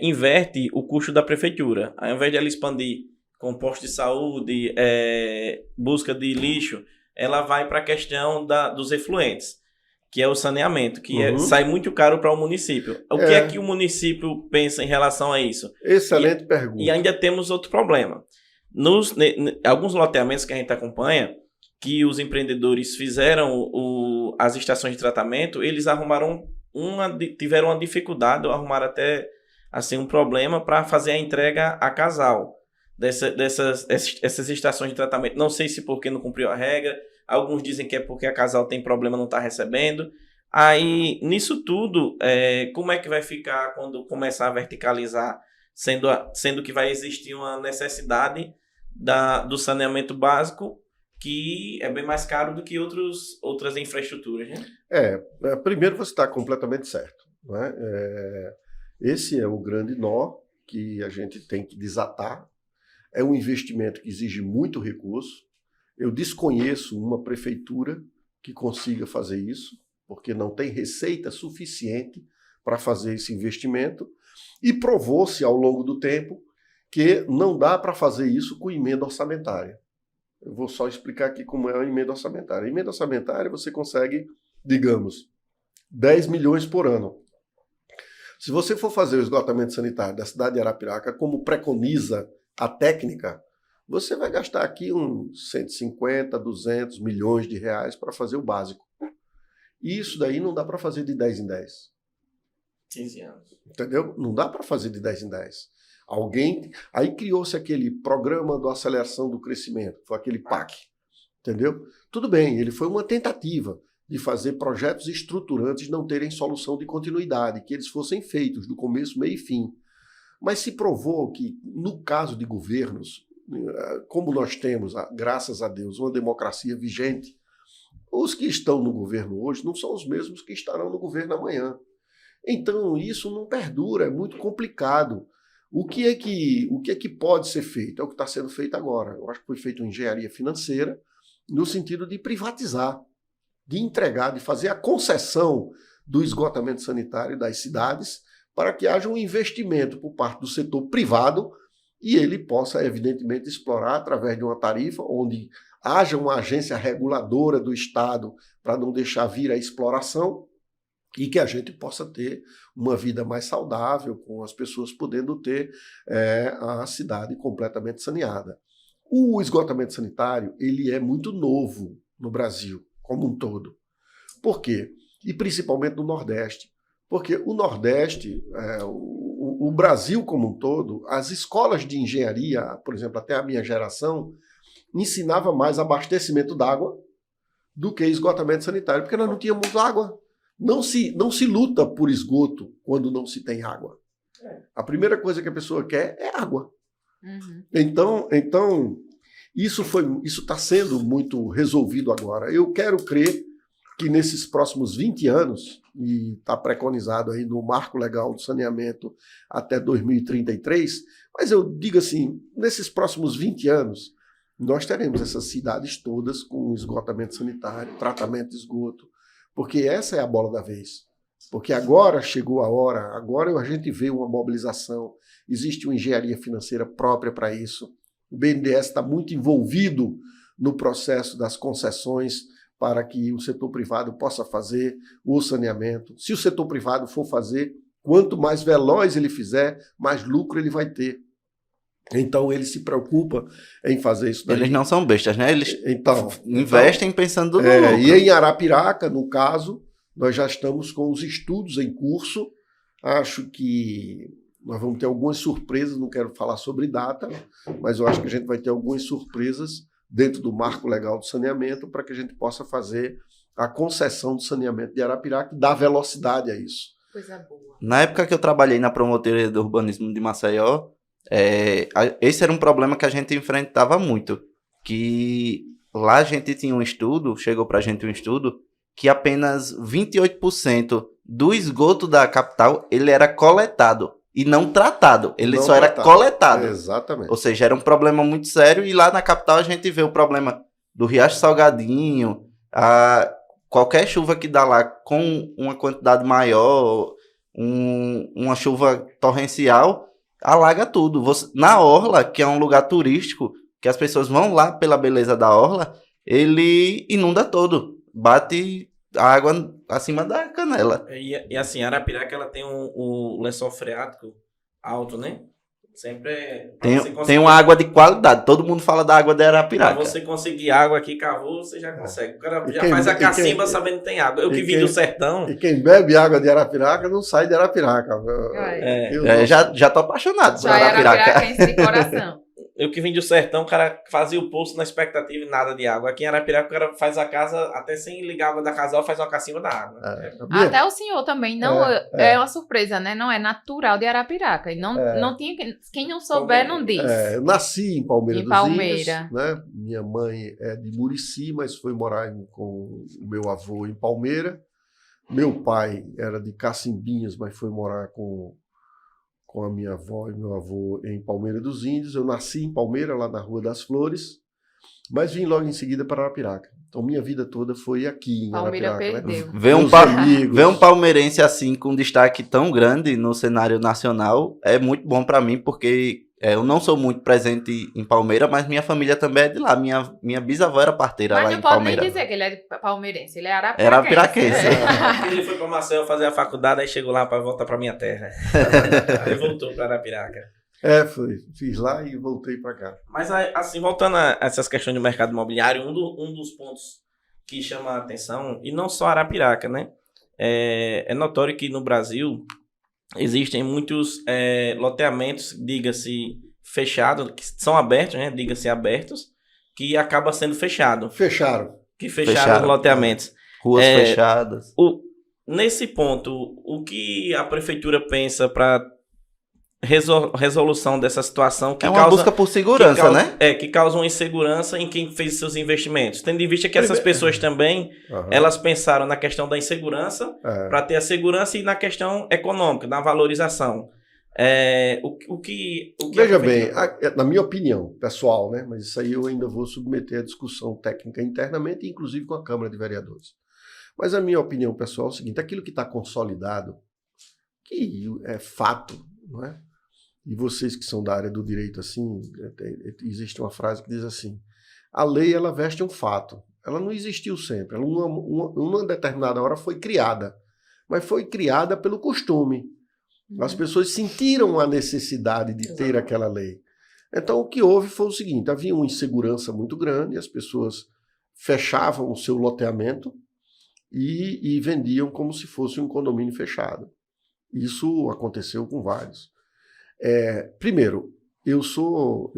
Inverte o custo da prefeitura. Ao invés de ela expandir com posto de saúde, busca de lixo, ela vai para a questão dos efluentes, que é o saneamento, que sai muito caro para o município. O que é que o município pensa em relação a isso?
Excelente pergunta.
E ainda temos outro problema. Alguns loteamentos que a gente acompanha, que os empreendedores fizeram as estações de tratamento, eles tiveram uma dificuldade, ou arrumaram até assim, um problema para fazer a entrega a casal essas estações de tratamento. Não sei se porque não cumpriu a regra, alguns dizem que é porque a casal tem problema, não está recebendo. Aí, nisso tudo, como é que vai ficar quando começar a verticalizar, sendo que vai existir uma necessidade do saneamento básico, que é bem mais caro do que outras infraestruturas, né?
Primeiro você está completamente certo. Não é? Esse é o grande nó que a gente tem que desatar. É um investimento que exige muito recurso. Eu desconheço uma prefeitura que consiga fazer isso, porque não tem receita suficiente para fazer esse investimento, e provou-se ao longo do tempo que não dá para fazer isso com emenda orçamentária. Eu vou só explicar aqui como é a emenda orçamentária. A emenda orçamentária você consegue, digamos, 10 milhões por ano. Se você for fazer o esgotamento sanitário da cidade de Arapiraca, como preconiza a técnica, você vai gastar aqui uns 150, 200 milhões de reais para fazer o básico. E isso daí não dá para fazer de 10 em 10.
15 anos.
Entendeu? Não dá para fazer de 10 em 10. Aí criou-se aquele programa de aceleração do crescimento, foi aquele PAC. Entendeu? Tudo bem, ele foi uma tentativa de fazer projetos estruturantes não terem solução de continuidade, que eles fossem feitos do começo, meio e fim. Mas se provou que, no caso de governos, como nós temos, graças a Deus, uma democracia vigente, os que estão no governo hoje não são os mesmos que estarão no governo amanhã. Então, isso não perdura, é muito complicado. O que é que pode ser feito? É o que está sendo feito agora. Eu acho que foi feita uma engenharia financeira no sentido de privatizar, de entregar, de fazer a concessão do esgotamento sanitário das cidades para que haja um investimento por parte do setor privado e ele possa, evidentemente, explorar através de uma tarifa onde haja uma agência reguladora do Estado para não deixar vir a exploração e que a gente possa ter uma vida mais saudável, com as pessoas podendo ter a cidade completamente saneada. O esgotamento sanitário ele é muito novo no Brasil, como um todo. Por quê? E principalmente no Nordeste. Porque o Nordeste, o Brasil como um todo, as escolas de engenharia, por exemplo, até a minha geração, ensinava mais abastecimento d'água do que esgotamento sanitário, porque nós não tínhamos água. Não se luta por esgoto quando não se tem água. A primeira coisa que a pessoa quer é água. Uhum. Então isso está sendo muito resolvido agora. Eu quero crer que nesses próximos 20 anos, e está preconizado aí no Marco Legal do Saneamento até 2033, mas eu digo assim, nesses próximos 20 anos, nós teremos essas cidades todas com esgotamento sanitário, tratamento de esgoto, porque essa é a bola da vez. Porque agora chegou a hora, agora a gente vê uma mobilização, existe uma engenharia financeira própria para isso. O BNDES está muito envolvido no processo das concessões para que o setor privado possa fazer o saneamento. Se o setor privado for fazer, quanto mais veloz ele fizer, mais lucro ele vai ter. Então ele se preocupa em fazer isso daí.
Eles não são bestas, né? Eles investem pensando no lucro.
E em Arapiraca, no caso, nós já estamos com os estudos em curso. Acho que nós vamos ter algumas surpresas, não quero falar sobre data, mas eu acho que a gente vai ter algumas surpresas dentro do Marco Legal do Saneamento para que a gente possa fazer a concessão do saneamento de Arapiraca e dar velocidade a isso.
Coisa boa.
Na época que eu trabalhei na Promotoria do Urbanismo de Maceió, esse era um problema que a gente enfrentava muito, que lá a gente tinha um estudo, chegou pra gente um estudo, que apenas 28% do esgoto da capital, ele era coletado e não tratado, ele só era coletado.
Exatamente.
Ou seja, era um problema muito sério e lá na capital a gente vê o problema do Riacho Salgadinho, qualquer chuva que dá lá com uma quantidade maior, uma chuva torrencial, alaga tudo. Na Orla, que é um lugar turístico, que as pessoas vão lá pela beleza da Orla, ele inunda todo. Bate a água acima da canela.
E assim, Arapiraca, ela tem um lençol freático alto, né? Sempre...
Tem uma água de qualidade. Todo mundo fala da água de Arapiraca.
Pra você conseguir água aqui, cavou, você já consegue. O cara já faz a cacimba sabendo que tem água. Eu que vim do sertão...
E quem bebe água de Arapiraca não sai de Arapiraca.
Já tô apaixonado por Arapiraca.
Arapiraca de coração.
Eu que vim do sertão, o cara fazia o poço na expectativa e nada de água. Aqui em Arapiraca, o cara faz a casa, até sem ligar a água da casal, faz uma cacimba da água.
Até o senhor também, não é uma surpresa, né? Não é natural de Arapiraca. E não tinha, quem não souber, não diz.
Eu nasci em Palmeira dos Índios, né? Minha mãe é de Murici, mas foi morar com o meu avô em Palmeira. Meu pai era de Cacimbinhas, mas foi morar com a minha avó e meu avô em Palmeira dos Índios. Eu nasci em Palmeira, lá na Rua das Flores, mas vim logo em seguida para Arapiraca. Então, minha vida toda foi aqui em Arapiraca.
Perdeu.
Né?
Ver um palmeirense assim, com destaque tão grande no cenário nacional, é muito bom para mim, porque eu não sou muito presente em Palmeira, mas minha família também é de lá. Minha bisavó era parteira lá em Palmeira.
Mas não pode nem dizer que ele é palmeirense, ele é arapiraquense.
Era arapiraquense.
Ele foi para Maceió fazer a faculdade, aí chegou lá para voltar para minha terra. Aí voltou para Arapiraca.
Fiz lá e voltei para cá.
Mas assim, voltando a essas questões do mercado imobiliário, um dos pontos que chama a atenção, e não só Arapiraca, né? É notório que no Brasil existem muitos loteamentos, diga-se, fechados, que são abertos, né? Diga-se abertos, que acaba sendo fechado.
Fecharam
os loteamentos.
Ruas fechadas.
Nesse ponto, o que a prefeitura pensa para resolução dessa situação que
uma busca por segurança, né?
Que causa uma insegurança em quem fez seus investimentos. Tendo em vista que essas pessoas também, elas pensaram na questão da insegurança para ter a segurança e na questão econômica, na valorização.
Veja bem, na minha opinião pessoal, né? Mas isso aí eu ainda vou submeter à discussão técnica internamente, inclusive com a Câmara de Vereadores. Mas a minha opinião pessoal é o seguinte, aquilo que está consolidado, que é fato, não é? E vocês que são da área do direito, assim, existe uma frase que diz assim, a lei, ela veste um fato. Ela não existiu sempre. Ela, uma determinada hora foi criada, mas foi criada pelo costume. As pessoas sentiram a necessidade de ter aquela lei. Então, o que houve foi o seguinte, havia uma insegurança muito grande, as pessoas fechavam o seu loteamento e vendiam como se fosse um condomínio fechado. Isso aconteceu com vários. Primeiro, eu sou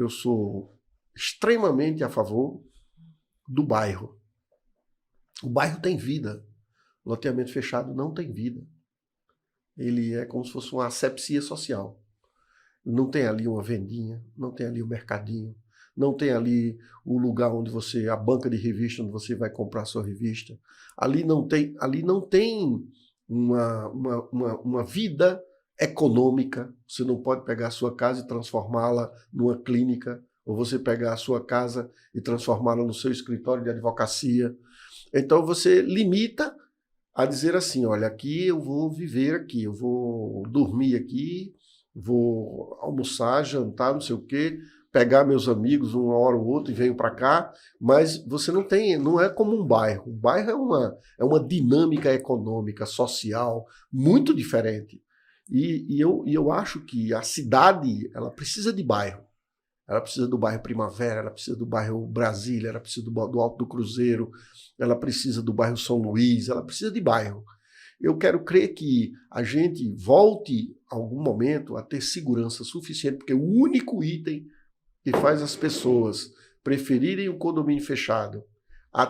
extremamente a favor do bairro. O bairro tem vida. O loteamento fechado não tem vida. Ele é como se fosse uma asepsia social. Não tem ali uma vendinha, não tem ali o mercadinho, não tem ali o lugar onde a banca de revista, onde você vai comprar a sua revista. Ali não tem uma vida econômica. Você não pode pegar a sua casa e transformá-la numa clínica, ou você pegar a sua casa e transformá-la no seu escritório de advocacia. Então você limita a dizer assim, olha, aqui eu vou viver aqui, eu vou dormir aqui, vou almoçar, jantar, não sei o quê, pegar meus amigos uma hora ou outra e venho para cá, mas você não é como um bairro. Um bairro é uma dinâmica econômica, social, muito diferente. E eu acho que a cidade, ela precisa de bairro. Ela precisa do bairro Primavera, ela precisa do bairro Brasília, ela precisa do Alto do Cruzeiro, ela precisa do bairro São Luís, ela precisa de bairro. Eu quero crer que a gente volte, algum momento, a ter segurança suficiente, porque o único item que faz as pessoas preferirem o condomínio fechado a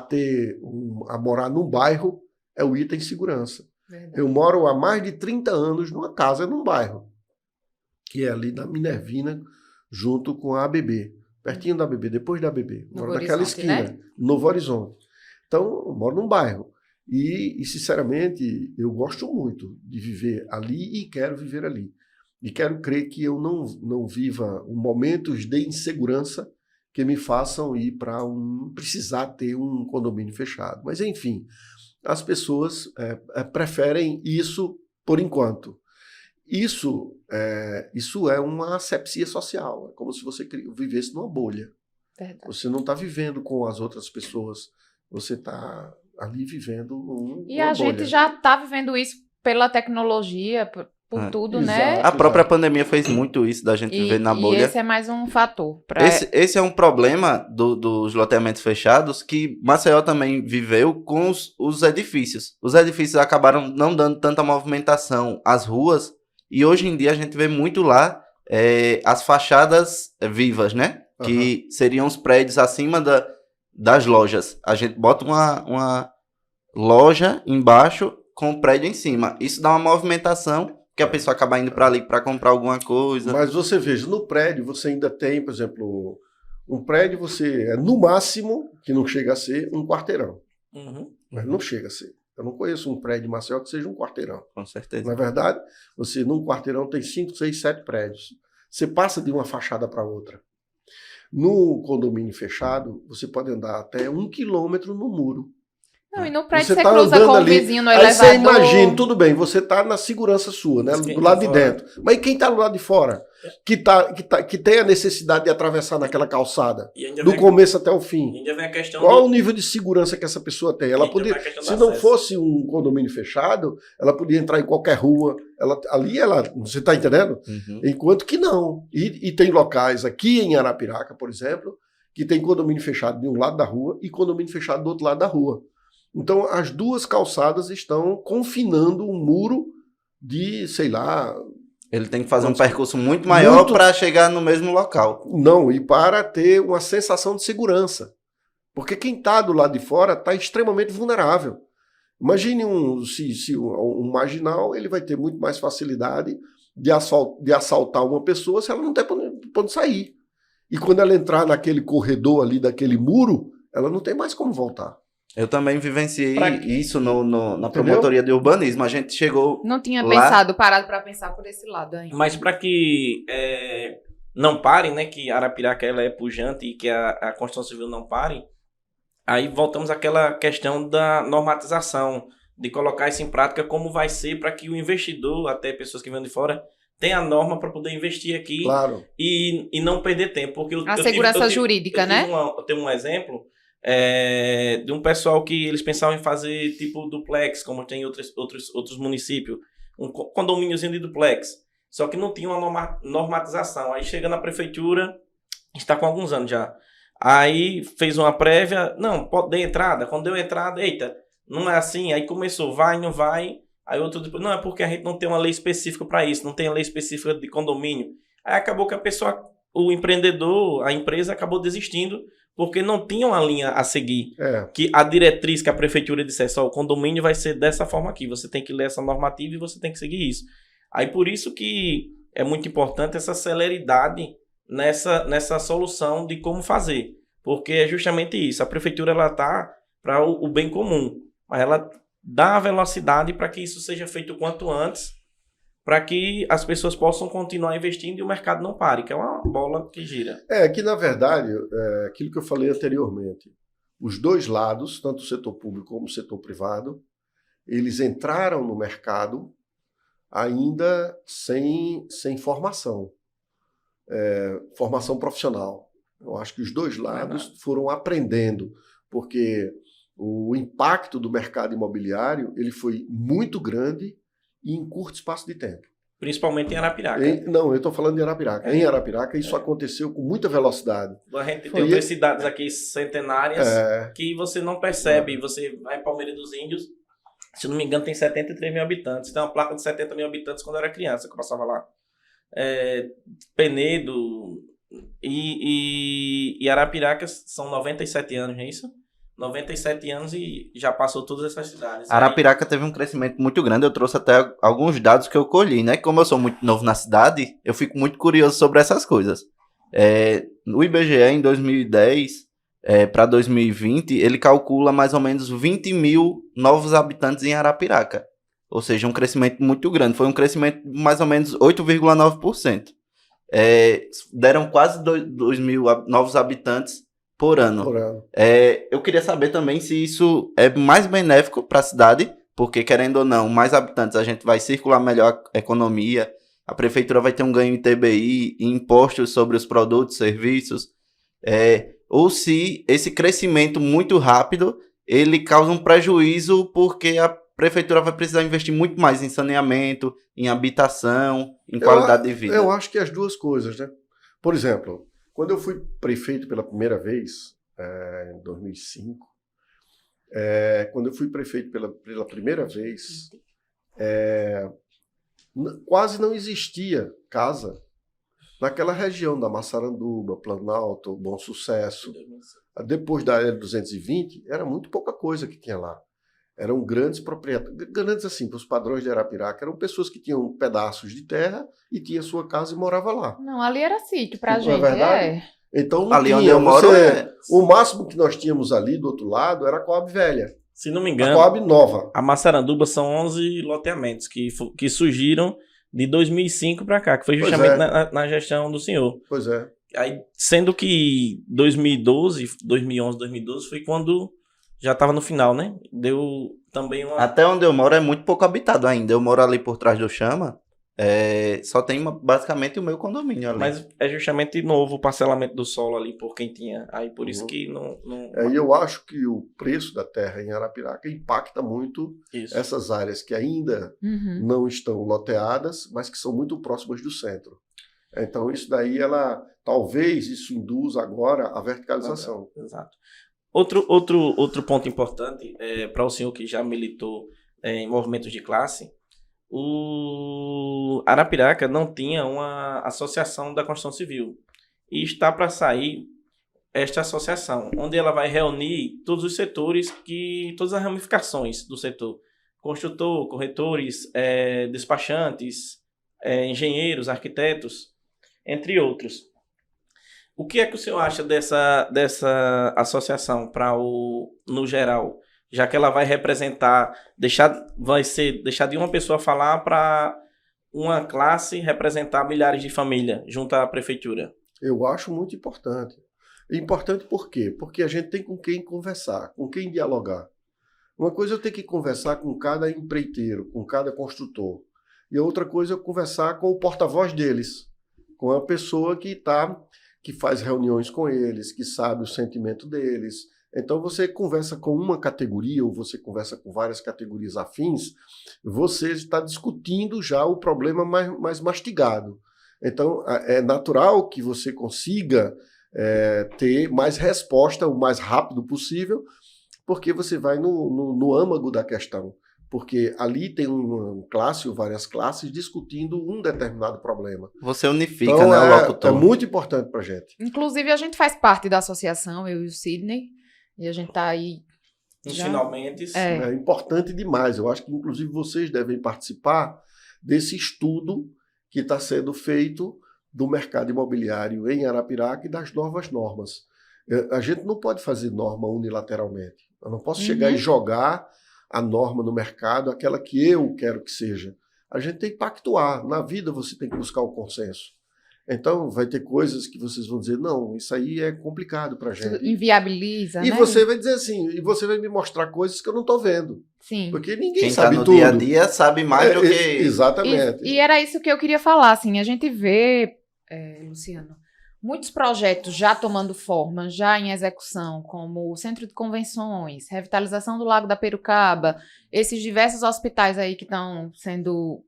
morar num bairro é o item segurança. Verdade. Eu moro há mais de 30 anos numa casa num bairro, que é ali na Minervina, junto com a ABB, pertinho da ABB, depois da ABB. Moro naquela esquina, né? Novo Horizonte. Então, eu moro num bairro. E, sinceramente, eu gosto muito de viver ali e quero viver ali. E quero crer que eu não viva momentos de insegurança que me façam ir para precisar ter um condomínio fechado. Mas, enfim, as pessoas preferem isso por enquanto. Isso é uma asepsia social. É como se você vivesse numa bolha. Verdade. Você não está vivendo com as outras pessoas. Você está ali vivendo numa bolha.
E a gente já está vivendo isso pela tecnologia, por tudo,
exato,
né?
A própria pandemia fez muito isso, da gente viver na bolha.
E esse é mais um fator.
Esse é um problema dos loteamentos fechados que Maceió também viveu com os edifícios. Os edifícios acabaram não dando tanta movimentação às ruas e hoje em dia a gente vê muito lá as fachadas vivas, né? Uhum. Que seriam os prédios acima das lojas. A gente bota uma loja embaixo com o prédio em cima. Isso dá uma movimentação que a pessoa acaba indo para ali para comprar alguma coisa.
Mas você veja, no prédio você ainda tem, por exemplo, um prédio no máximo, que não chega a ser, um quarteirão. Uhum. Mas não chega a ser. Eu não conheço um prédio de Maceió que seja um quarteirão.
Com certeza.
Na verdade, num quarteirão tem 5, 6, 7 prédios. Você passa de uma fachada para outra. No condomínio fechado, você pode andar até 1 quilômetro no muro.
Não, e no prédio você cruza com o vizinho no elevador.
Aí você imagina, tudo bem, você está na segurança sua, né? Do lado de dentro. Mas e quem está do lado de fora? Que tem a necessidade de atravessar naquela calçada, do começo até o fim.
Ainda vem a questão
Qual o nível de segurança que essa pessoa tem? Ela poderia, se não fosse um condomínio fechado, ela podia entrar em qualquer rua. Você está entendendo? Uhum. Enquanto que não. E tem locais aqui em Arapiraca, por exemplo, que tem condomínio fechado de um lado da rua e condomínio fechado do outro lado da rua. Então, as duas calçadas estão confinando um muro de, sei lá...
Ele tem que fazer um percurso muito maior para chegar no mesmo local.
Não, e para ter uma sensação de segurança. Porque quem está do lado de fora está extremamente vulnerável. Imagine um marginal, ele vai ter muito mais facilidade de assaltar uma pessoa se ela não tem para onde sair. E quando ela entrar naquele corredor ali, daquele muro, ela não tem mais como voltar.
Eu também vivenciei isso na
Entendeu?
promotoria de urbanismo. A gente chegou
Não tinha
lá...
parado para pensar por esse lado ainda.
Mas para que não parem, né, que Arapiraca ela é pujante e que a construção civil não pare, aí voltamos àquela questão da normatização, de colocar isso em prática, como vai ser para que o investidor, até pessoas que vêm de fora, tenha a norma para poder investir aqui,
claro,
e não perder tempo. Porque
a segurança jurídica, né?
Eu tenho um exemplo de um pessoal que eles pensavam em fazer tipo duplex, como tem em outros municípios, um condomíniozinho de duplex, só que não tinha uma normatização. Aí chega na prefeitura, está com alguns anos já, aí fez uma prévia, não, pode dar entrada, quando deu entrada, eita, não é assim, aí começou, vai, não vai, aí outro depois, não, é porque a gente não tem uma lei específica para isso, não tem a lei específica de condomínio. Aí acabou que a pessoa, o empreendedor, a empresa acabou desistindo, porque não tinha uma linha a seguir. Que a diretriz que a prefeitura dissesse, o condomínio vai ser dessa forma aqui, você tem que ler essa normativa e você tem que seguir isso. Aí por isso que é muito importante essa celeridade nessa solução de como fazer, porque é justamente isso, a prefeitura ela está para o bem comum, mas ela dá a velocidade para que isso seja feito o quanto antes, para que as pessoas possam continuar investindo e o mercado não pare, que é uma bola que gira.
Que na verdade, aquilo que eu falei anteriormente, os dois lados, tanto o setor público como o setor privado, eles entraram no mercado ainda sem formação, formação profissional. Eu acho que os dois lados foram aprendendo, porque o impacto do mercado imobiliário ele foi muito grande e em curto espaço de tempo.
Principalmente em Arapiraca.
Não, eu estou falando de Arapiraca. Em Arapiraca isso aconteceu com muita velocidade.
A gente tem outras cidades aqui centenárias que você não percebe. Você vai em Palmeira dos Índios, se não me engano tem 73 mil habitantes. Tem uma placa de 70 mil habitantes quando eu era criança, que eu passava lá. Penedo e Arapiraca são 97 anos, não é isso? 97 anos e já passou todas essas cidades.
Arapiraca teve um crescimento muito grande. Eu trouxe até alguns dados que eu colhi, né? Como eu sou muito novo na cidade, eu fico muito curioso sobre essas coisas. No IBGE, em 2010 para 2020, ele calcula mais ou menos 20 mil novos habitantes em Arapiraca. Ou seja, um crescimento muito grande. Foi um crescimento de mais ou menos 8,9%. Deram quase 2 mil novos habitantes por ano. Eu queria saber também se isso é mais benéfico para a cidade, porque, querendo ou não, mais habitantes, a gente vai circular melhor a economia, a prefeitura vai ter um ganho em TBI, em impostos sobre os produtos, serviços, ou se esse crescimento muito rápido, ele causa um prejuízo, porque a prefeitura vai precisar investir muito mais em saneamento, em habitação, em qualidade de vida.
Eu acho que as duas coisas, né? Por exemplo, quando eu fui prefeito pela primeira vez, em 2005, quando eu fui prefeito pela primeira vez, quase não existia casa naquela região da Massaranduba, Planalto, Bom Sucesso. Depois da L220, era muito pouca coisa que tinha lá. Eram grandes proprietários, grandes assim, para os padrões de Arapiraca, eram pessoas que tinham pedaços de terra e tinha sua casa e morava lá.
Não, ali era sítio pra
Não
gente,
é verdade? Então,
ali onde eu moro,
o máximo que nós tínhamos ali do outro lado era a Coab velha.
Se não me engano,
a Coab nova.
A Massaranduba são 11 loteamentos que surgiram de 2005 para cá, que foi justamente na gestão do senhor.
Pois é.
Aí, sendo que 2011, 2012 foi quando já estava no final, né? Deu também uma...
Até onde eu moro é muito pouco habitado ainda. Eu moro ali por trás do Chama. Só tem basicamente o meu condomínio ali.
Mas é justamente novo o parcelamento do solo ali por quem tinha. Aí por isso que não...
E eu acho que o preço da terra em Arapiraca impacta muito essas áreas que ainda não estão loteadas, mas que são muito próximas do centro. Então isso daí, talvez isso induza agora a verticalização.
Exato. Outro ponto importante para o senhor que já militou em movimentos de classe, o Arapiraca não tinha uma associação da construção civil. E está para sair esta associação, onde ela vai reunir todos os setores, todas as ramificações do setor. Construtor, corretores, despachantes, engenheiros, arquitetos, entre outros. O que é que o senhor acha dessa associação no geral? Já que ela vai representar, deixar de uma pessoa falar para uma classe representar milhares de famílias junto à prefeitura?
Eu acho muito importante. Importante por quê? Porque a gente tem com quem conversar, com quem dialogar. Uma coisa é eu ter que conversar com cada empreiteiro, com cada construtor. E a outra coisa é eu conversar com o porta-voz deles, com a pessoa que faz reuniões com eles, que sabe o sentimento deles. Então você conversa com uma categoria ou você conversa com várias categorias afins, você está discutindo já o problema mais mastigado. Então é natural que você consiga ter mais resposta o mais rápido possível, porque você vai no âmago da questão. Porque ali tem uma classe ou várias classes discutindo um determinado problema.
Você unifica,
então,
né, o locutor.
É muito importante para a gente.
Inclusive, a gente faz parte da associação, eu e o Sidney, e a gente está aí...
Finalmente.
É importante demais. Eu acho que, inclusive, vocês devem participar desse estudo que está sendo feito do mercado imobiliário em Arapiraca e das novas normas. A gente não pode fazer norma unilateralmente. Eu não posso chegar e jogar a norma no mercado, aquela que eu quero que seja. A gente tem que pactuar. Na vida você tem que buscar o consenso. Então vai ter coisas que vocês vão dizer, não, isso aí é complicado para a gente.
Inviabiliza,
e
né?
você vai dizer assim, e você vai me mostrar coisas que eu não estou vendo.
Sim.
Porque ninguém
Quem
sabe
tá no
tudo.
dia a dia sabe mais do que...
Exatamente.
E era isso que eu queria falar, assim, a gente vê, Luciano, muitos projetos já tomando forma, já em execução, como o Centro de Convenções, revitalização do Lago da Perucaba, esses diversos hospitais aí que estão sendo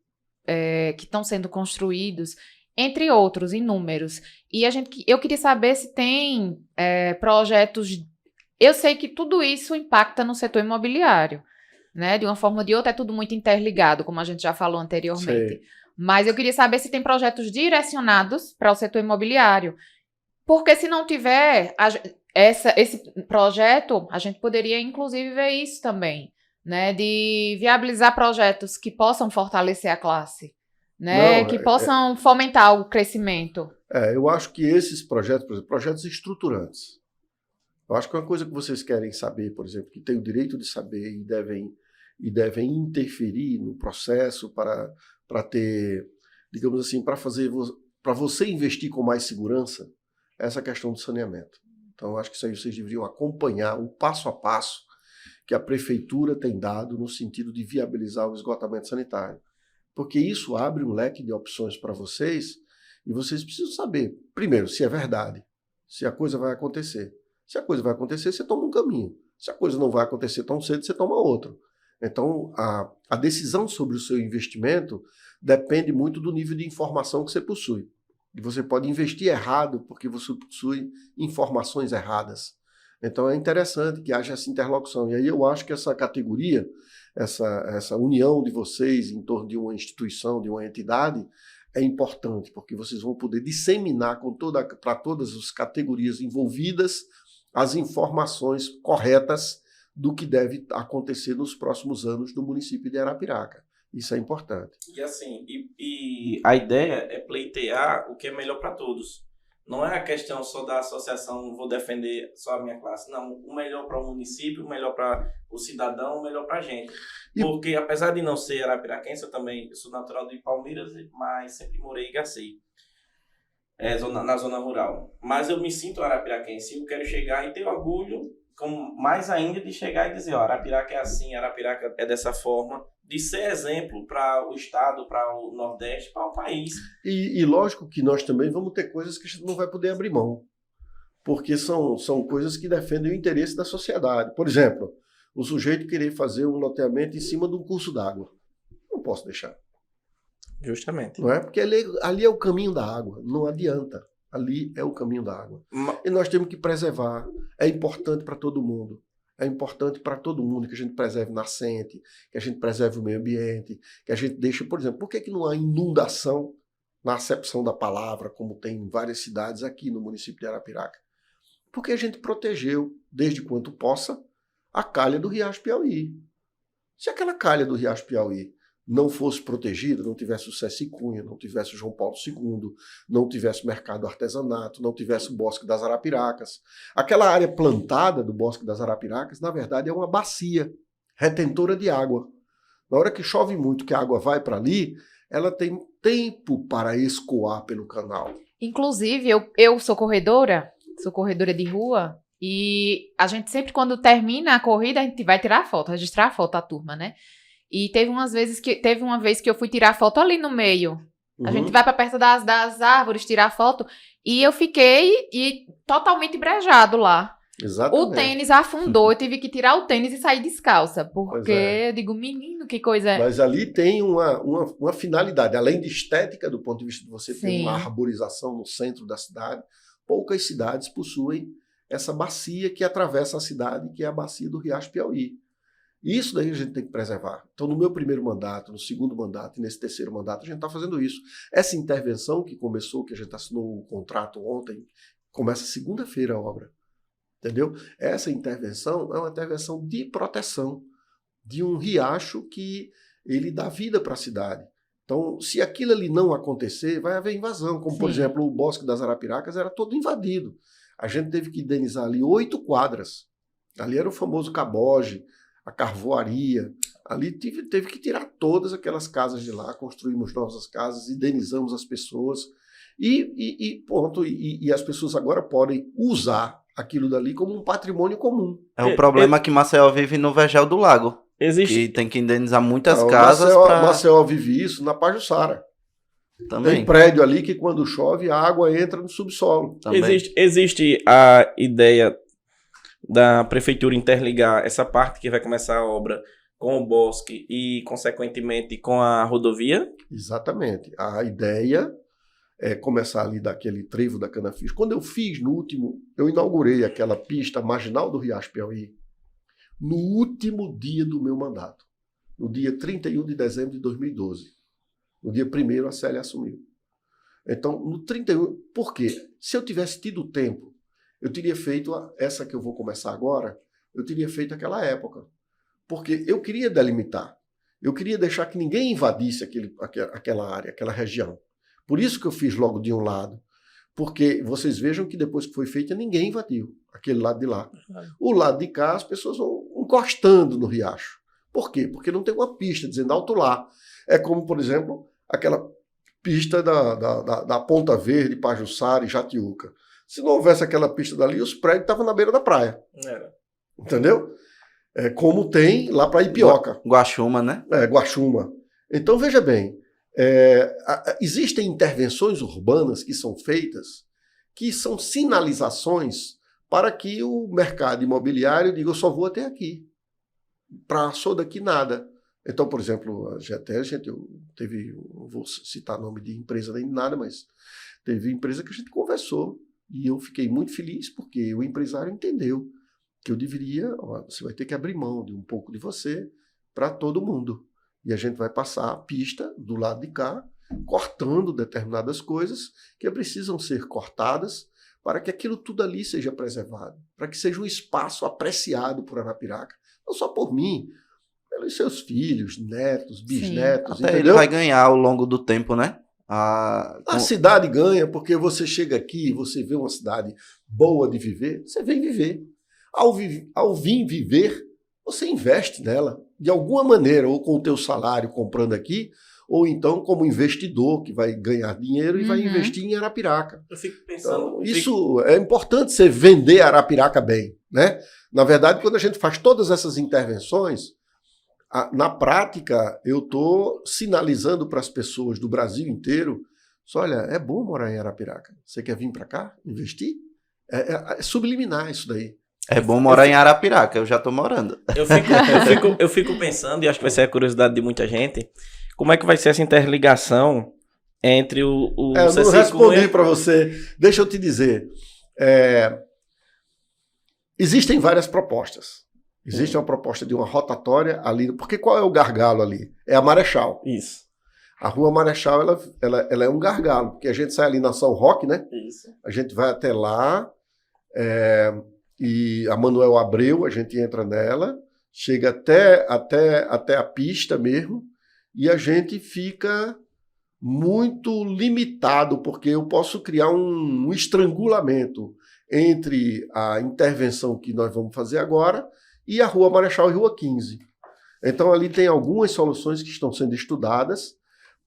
construídos, entre outros, inúmeros. E eu queria saber se tem projetos... Eu sei que tudo isso impacta no setor imobiliário, né? De uma forma ou de outra é tudo muito interligado, como a gente já falou anteriormente.
Sei.
Mas eu queria saber se tem projetos direcionados para o setor imobiliário. Porque se não tiver esse projeto, a gente poderia inclusive ver isso também, né? De viabilizar projetos que possam fortalecer a classe, né? Que possam fomentar o crescimento.
Eu acho que esses projetos, por exemplo, projetos estruturantes. Eu acho que uma coisa que vocês querem saber, por exemplo, que têm o direito de saber e devem interferir no processo para ter, digamos assim, para você investir com mais segurança, essa questão do saneamento. Então, acho que isso aí vocês deveriam acompanhar o passo a passo que a prefeitura tem dado no sentido de viabilizar o esgotamento sanitário. Porque isso abre um leque de opções para vocês e vocês precisam saber, primeiro, se é verdade, se a coisa vai acontecer. Se a coisa vai acontecer, você toma um caminho. Se a coisa não vai acontecer tão cedo, você toma outro. Então, a decisão sobre o seu investimento depende muito do nível de informação que você possui. E você pode investir errado porque você possui informações erradas. Então, é interessante que haja essa interlocução. E aí eu acho que essa categoria, essa união de vocês em torno de uma instituição, de uma entidade, é importante, porque vocês vão poder disseminar para todas as categorias envolvidas as informações corretas do que deve acontecer nos próximos anos no município de Arapiraca. Isso é importante.
E assim, a ideia é pleitear o que é melhor para todos. Não é a questão só da associação, vou defender só a minha classe. Não, o melhor para o município, o melhor para o cidadão, o melhor para a gente. Porque apesar de não ser arapiraquense, eu sou natural de Palmeiras, mas sempre morei em Igacei. Na zona rural. Mas eu me sinto arapiraquense. Eu quero chegar e ter orgulho, mais ainda de chegar e dizer, Arapiraca é assim, Arapiraca é dessa forma, de ser exemplo para o estado, para o Nordeste, para o país.
E lógico que nós também vamos ter coisas que a gente não vai poder abrir mão, porque são coisas que defendem o interesse da sociedade. Por exemplo, o sujeito querer fazer um loteamento em cima de um curso d'água. Não posso deixar.
Justamente.
Não é? Porque ali é o caminho da água, não adianta. Ali é o caminho da água. E nós temos que preservar. É importante para todo mundo. É importante para todo mundo que a gente preserve nascente, que a gente preserve o meio ambiente, que a gente deixe, por exemplo, por que não há inundação na acepção da palavra, como tem em várias cidades aqui no município de Arapiraca? Porque a gente protegeu, desde quanto possa, a calha do Riacho Piauí. Se aquela calha do Riacho Piauí não fosse protegida, não tivesse o César Cunha, não tivesse o João Paulo II, não tivesse o mercado do artesanato, não tivesse o Bosque das Arapiracas. Aquela área plantada do Bosque das Arapiracas, na verdade, é uma bacia retentora de água. Na hora que chove muito, que a água vai para ali, ela tem tempo para escoar pelo canal.
Inclusive, eu sou corredora de rua, e a gente sempre, quando termina a corrida, a gente vai tirar foto, registrar a foto da turma, né? E teve uma vez que eu fui tirar foto ali no meio. A gente vai para perto das árvores tirar foto, e eu fiquei totalmente brejado lá.
Exatamente.
O tênis afundou, eu tive que tirar o tênis e sair descalça, porque eu digo, menino, que coisa é.
Mas ali tem uma finalidade, além de estética, do ponto de vista de você ter uma arborização no centro da cidade, poucas cidades possuem essa bacia que atravessa a cidade, que é a bacia do Riacho Piauí. E isso daí a gente tem que preservar. Então, no meu primeiro mandato, no segundo mandato e nesse terceiro mandato, a gente está fazendo isso. Essa intervenção que começou, que a gente assinou o contrato ontem, começa segunda-feira a obra. Entendeu? Essa intervenção é uma intervenção de proteção de um riacho que ele dá vida para a cidade. Então, se aquilo ali não acontecer, vai haver invasão. Como, por exemplo, o Bosque das Arapiracas era todo invadido. A gente teve que indenizar ali 8 quadras. Ali era o famoso caboge, a carvoaria. Ali teve que tirar todas aquelas casas de lá, construímos novas casas, indenizamos as pessoas e as pessoas agora podem usar aquilo dali como um patrimônio comum.
É o problema que Maceió vive no Vergel do Lago. Que tem que indenizar muitas casas.
Maceió vive isso na Pajuçara.
Também.
Tem prédio ali que quando chove a água entra no subsolo.
Existe a ideia da prefeitura interligar essa parte que vai começar a obra com o bosque e, consequentemente, com a rodovia?
Exatamente. A ideia é começar ali daquele trevo da Canafiz. Quando eu fiz eu inaugurei aquela pista marginal do Riacho Piauí no último dia do meu mandato, no dia 31 de dezembro de 2012. No dia 1º a Célia assumiu. Então, no 31, por quê? Se eu tivesse tido tempo, eu teria feito essa que eu vou começar agora, eu teria feito aquela época. Porque eu queria delimitar. Eu queria deixar que ninguém invadisse aquela área, aquela região. Por isso que eu fiz logo de um lado. Porque vocês vejam que depois que foi feita, ninguém invadiu aquele lado de lá. O lado de cá, as pessoas vão encostando no riacho. Por quê? Porque não tem uma pista dizendo alto lá. É como, por exemplo, aquela pista da Ponta Verde, Pajuçara e Jatiuca. Se não houvesse aquela pista dali, os prédios estavam na beira da praia. Entendeu? É como tem lá para Ipioca.
Guaxuma, né?
Guaxuma. Então, veja bem, existem intervenções urbanas que são feitas, que são sinalizações para que o mercado imobiliário diga, eu só vou até aqui. Passou daqui nada. Então, por exemplo, eu teve, não vou citar nome de empresa nem nada, mas teve empresa que a gente conversou e eu fiquei muito feliz porque o empresário entendeu que eu deveria, você vai ter que abrir mão de um pouco de você para todo mundo. E a gente vai passar a pista do lado de cá, cortando determinadas coisas que precisam ser cortadas para que aquilo tudo ali seja preservado, para que seja um espaço apreciado por Arapiraca, não só por mim, pelos seus filhos, netos, bisnetos.
Até ele vai ganhar ao longo do tempo, né?
A cidade ganha porque você chega aqui, você vê uma cidade boa de viver, você vem viver. Ao vir viver, você investe nela, de alguma maneira, ou com o teu salário comprando aqui, ou então como investidor que vai ganhar dinheiro e vai investir em Arapiraca.
Eu fico pensando...
Então, isso é importante, você vender Arapiraca bem, né? Na verdade, quando a gente faz todas essas intervenções, na prática, eu estou sinalizando para as pessoas do Brasil inteiro, olha, é bom morar em Arapiraca. Você quer vir para cá, investir? É subliminar isso daí.
É bom morar em Arapiraca, eu já estou morando.
Eu fico pensando, e acho que vai ser a curiosidade de muita gente, como é que vai ser essa interligação entre o
eu não respondi para você. Deixa eu te dizer. Existem várias propostas. Existe uma proposta de uma rotatória ali, porque qual é o gargalo ali? É a Marechal.
Isso.
A Rua Marechal, ela é um gargalo, porque a gente sai ali na São Roque, né?
Isso.
A gente vai até lá, E a Manuel Abreu, a gente entra nela, chega até a pista mesmo, e a gente fica muito limitado, porque eu posso criar um estrangulamento entre a intervenção que nós vamos fazer agora e a Rua Marechal e Rua 15. Então, ali tem algumas soluções que estão sendo estudadas,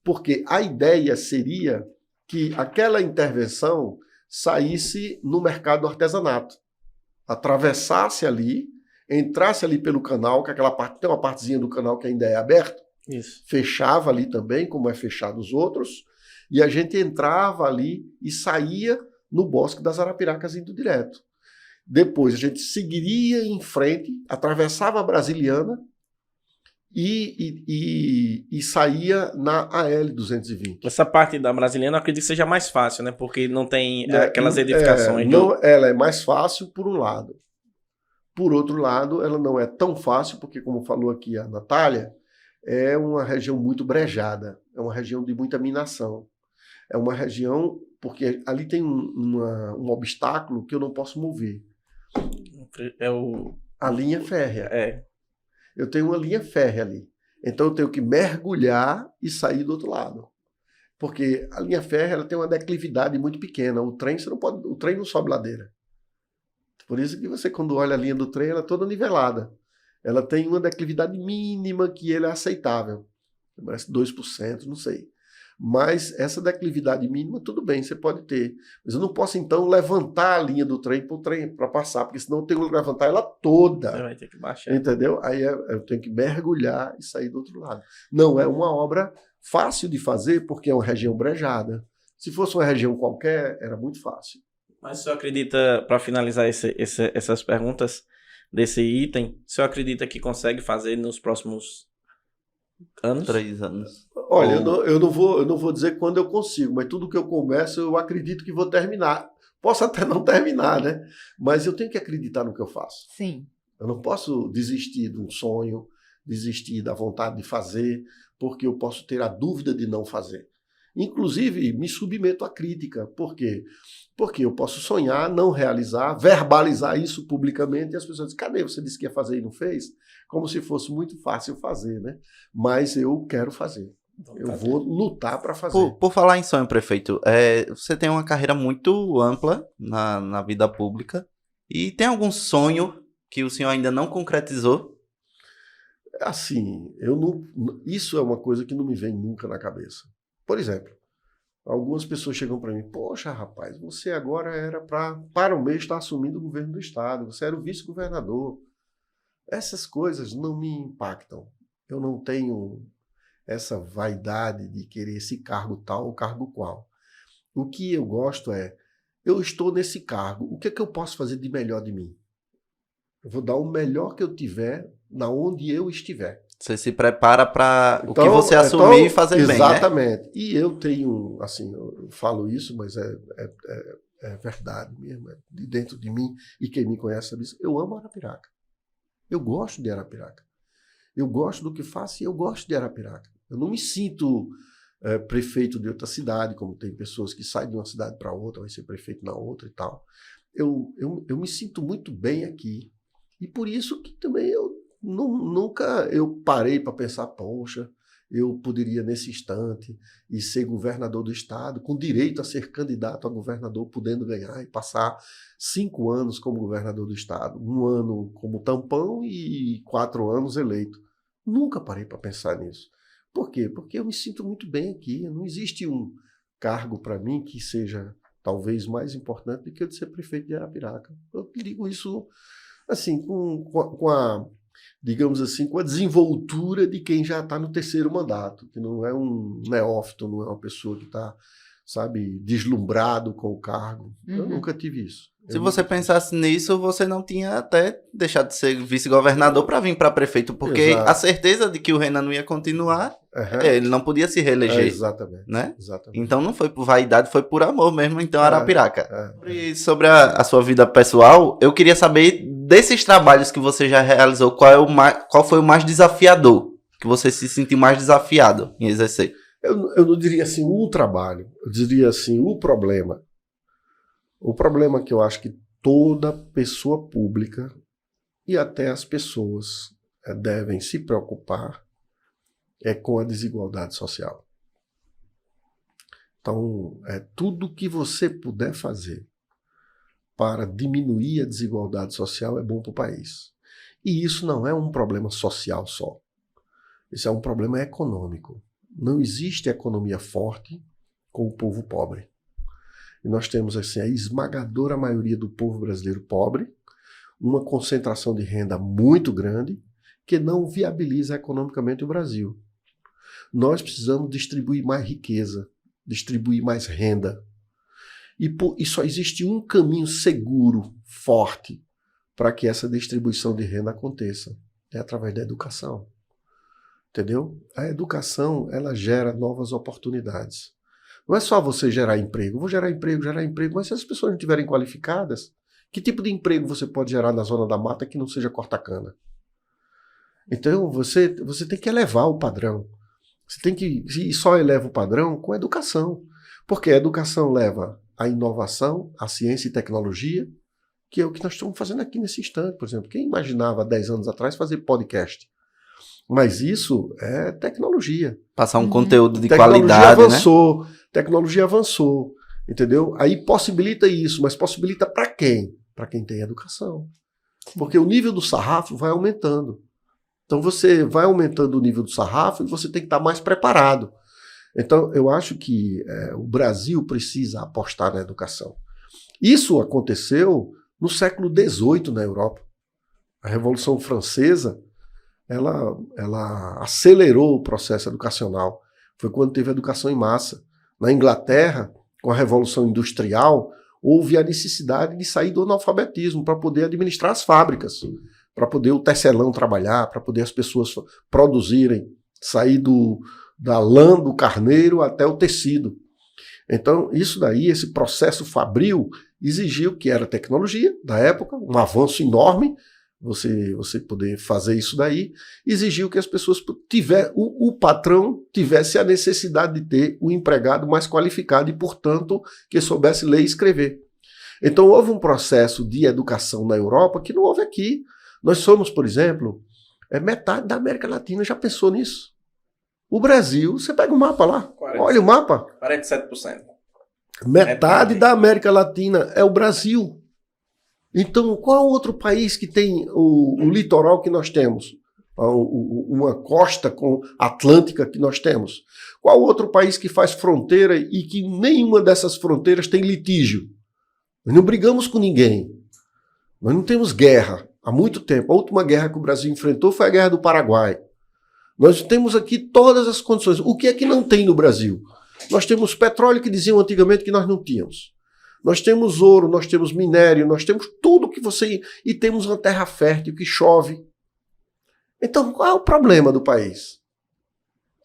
porque a ideia seria que aquela intervenção saísse no mercado do artesanato, atravessasse ali, entrasse ali pelo canal, que aquela parte, tem uma partezinha do canal que ainda é aberto,
Isso.
fechava ali também, como é fechado os outros, e a gente entrava ali e saía no Bosque das Arapiracas indo direto. Depois a gente seguiria em frente, atravessava a Brasiliana e saía na AL-220.
Essa parte da Brasiliana eu acredito que seja mais fácil, né? Porque não tem aquelas edificações.
Ela é mais fácil por um lado. Por outro lado, ela não é tão fácil, porque, como falou aqui a Natália, é uma região muito brejada, é uma região de muita minação. É uma região, porque ali tem um obstáculo que eu não posso mover. A linha férrea. Eu tenho uma linha férrea ali. Então eu tenho que mergulhar e sair do outro lado. Porque a linha férrea ela tem uma declividade muito pequena. O trem não sobe ladeira. Por isso que você, quando olha a linha do trem, ela é toda nivelada. Ela tem uma declividade mínima que ele é aceitável. Parece 2%, não sei. Mas essa declividade mínima, tudo bem, você pode ter. Mas eu não posso, então, levantar a linha do trem para passar, porque senão eu tenho que levantar ela toda.
Você vai ter que baixar.
Entendeu? Aí eu tenho que mergulhar e sair do outro lado. Não é uma obra fácil de fazer, porque é uma região brejada. Se fosse uma região qualquer, era muito fácil.
Mas o senhor acredita, para finalizar essas perguntas desse item, o senhor acredita que consegue fazer nos próximos anos?
3 anos.
Olha, eu não vou dizer quando eu consigo, mas tudo que eu começo, eu acredito que vou terminar. Posso até não terminar, né? Mas eu tenho que acreditar no que eu faço.
Sim.
Eu não posso desistir de um sonho, desistir da vontade de fazer, porque eu posso ter a dúvida de não fazer. Inclusive, me submeto à crítica. Por quê? Porque eu posso sonhar, não realizar, verbalizar isso publicamente e as pessoas dizem, cadê? Você disse que ia fazer e não fez? Como se fosse muito fácil fazer, né? Mas eu quero fazer. Eu vou lutar para fazer.
Por falar em sonho, prefeito, você tem uma carreira muito ampla na vida pública e tem algum sonho que o senhor ainda não concretizou?
Assim, isso é uma coisa que não me vem nunca na cabeça. Por exemplo, algumas pessoas chegam para mim, poxa, rapaz, você agora era para o mês estar assumindo o governo do estado, você era o vice-governador. Essas coisas não me impactam. Eu não tenho essa vaidade de querer esse cargo tal ou cargo qual. O que eu gosto eu estou nesse cargo, o que é que eu posso fazer de melhor de mim? Eu vou dar o melhor que eu tiver, na onde eu estiver.
Você se prepara para o que você assumir e fazer bem, né?
Exatamente. E eu tenho, assim, eu falo isso, mas é verdade mesmo, é de dentro de mim, e quem me conhece sabe isso, eu amo Arapiraca. Eu gosto de Arapiraca. Eu gosto do que faço e eu gosto de Arapiraca. Eu não me sinto prefeito de outra cidade, como tem pessoas que saem de uma cidade para outra, vai ser prefeito na outra e tal. Eu me sinto muito bem aqui. E por isso que também eu nunca parei para pensar, poxa, eu poderia nesse instante e ser governador do estado, com direito a ser candidato a governador, podendo ganhar e passar 5 anos como governador do estado, 1 ano como tampão e 4 anos eleito. Nunca parei para pensar nisso. Por quê? Porque eu me sinto muito bem aqui. Não existe um cargo para mim que seja talvez mais importante do que o de ser prefeito de Arapiraca. Eu digo isso assim, com a, digamos assim, com a desenvoltura de quem já está no 3º mandato, que não é um neófito, não é uma pessoa que está, sabe, deslumbrado com o cargo. Uhum. Eu nunca tive isso.
Se você pensasse nisso, você não tinha até deixado de ser vice-governador para vir para prefeito, porque Exato. A certeza de que o Renan não ia continuar, ele não podia se reeleger.
Exatamente.
Né?
Exatamente.
Então não foi por vaidade, foi por amor mesmo, então Arapiraca. Sobre a sua vida pessoal, eu queria saber desses trabalhos que você já realizou, qual foi o mais desafiador, que você se sentiu mais desafiado em exercer?
Eu não diria assim o trabalho, eu diria assim o problema. O problema que eu acho que toda pessoa pública e até as pessoas devem se preocupar com a desigualdade social. Então, tudo que você puder fazer para diminuir a desigualdade social é bom para o país. E isso não é um problema social só. Isso é um problema econômico. Não existe economia forte com o povo pobre. E nós temos assim, a esmagadora maioria do povo brasileiro pobre, uma concentração de renda muito grande, que não viabiliza economicamente o Brasil. Nós precisamos distribuir mais riqueza, distribuir mais renda. E só existe um caminho seguro, forte, para que essa distribuição de renda aconteça. É através da educação. Entendeu? A educação, ela gera novas oportunidades. Não é só você gerar emprego. Eu vou gerar emprego, mas se as pessoas não estiverem qualificadas, que tipo de emprego você pode gerar na zona da mata que não seja corta-cana? Então, você tem que elevar o padrão. Você tem que, e só eleva o padrão com a educação. Porque a educação leva a inovação, a ciência e tecnologia, que é o que nós estamos fazendo aqui nesse instante, por exemplo. Quem imaginava 10 anos atrás fazer podcast? Mas isso é tecnologia.
Passar um conteúdo de qualidade,
avançou, né? Tecnologia avançou, entendeu? Aí possibilita isso, mas possibilita para quem? Para quem tem educação. Porque o nível do sarrafo vai aumentando. Então você vai aumentando o nível do sarrafo e você tem que estar mais preparado. Então eu acho que o Brasil precisa apostar na educação. Isso aconteceu no século XVIII na Europa. A Revolução Francesa, ela acelerou o processo educacional. Foi quando teve a educação em massa. Na Inglaterra, com a Revolução Industrial, houve a necessidade de sair do analfabetismo para poder administrar as fábricas, para poder o tecelão trabalhar, para poder as pessoas produzirem, sair da lã do carneiro até o tecido. Então, isso daí, esse processo fabril, exigiu que era tecnologia da época, um avanço enorme, você poder fazer isso daí, exigiu que as pessoas o patrão tivesse a necessidade de ter um empregado mais qualificado e, portanto, que soubesse ler e escrever. Então houve um processo de educação na Europa que não houve aqui. Nós somos, por exemplo, metade da América Latina já pensou nisso. O Brasil, você pega o mapa lá, 40, olha o mapa.
47%.
Metade da América Latina é o Brasil. Então, qual outro país que tem o litoral que nós temos? Uma costa atlântica que nós temos? Qual outro país que faz fronteira e que nenhuma dessas fronteiras tem litígio? Nós não brigamos com ninguém. Nós não temos guerra há muito tempo. A última guerra que o Brasil enfrentou foi a Guerra do Paraguai. Nós temos aqui todas as condições. O que é que não tem no Brasil? Nós temos petróleo que diziam antigamente que nós não tínhamos. Nós temos ouro, nós temos minério, nós temos tudo que você... E temos uma terra fértil que chove. Então, qual é o problema do país?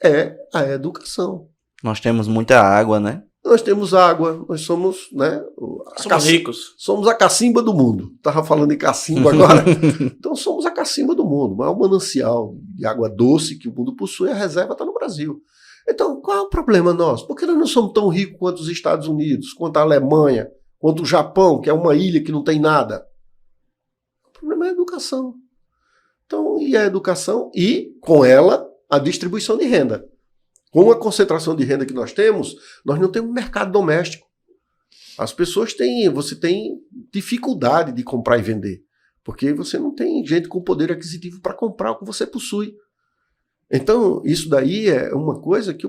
É a educação.
Nós temos muita água, né?
Nós temos água, nós somos, né?
Somos ricos.
Somos a cacimba do mundo. Estava falando em cacimba agora. Então somos a cacimba do mundo. O maior manancial de água doce que o mundo possui, a reserva está no Brasil. Então, qual é o problema nosso? Por que nós não somos tão ricos quanto os Estados Unidos, quanto a Alemanha, quanto o Japão, que é uma ilha que não tem nada? O problema é a educação. Então, e a educação e, com ela, a distribuição de renda. Com a concentração de renda que nós não temos mercado doméstico. As pessoas você tem dificuldade de comprar e vender, porque você não tem gente com poder aquisitivo para comprar o que você possui. Então, isso daí é uma coisa que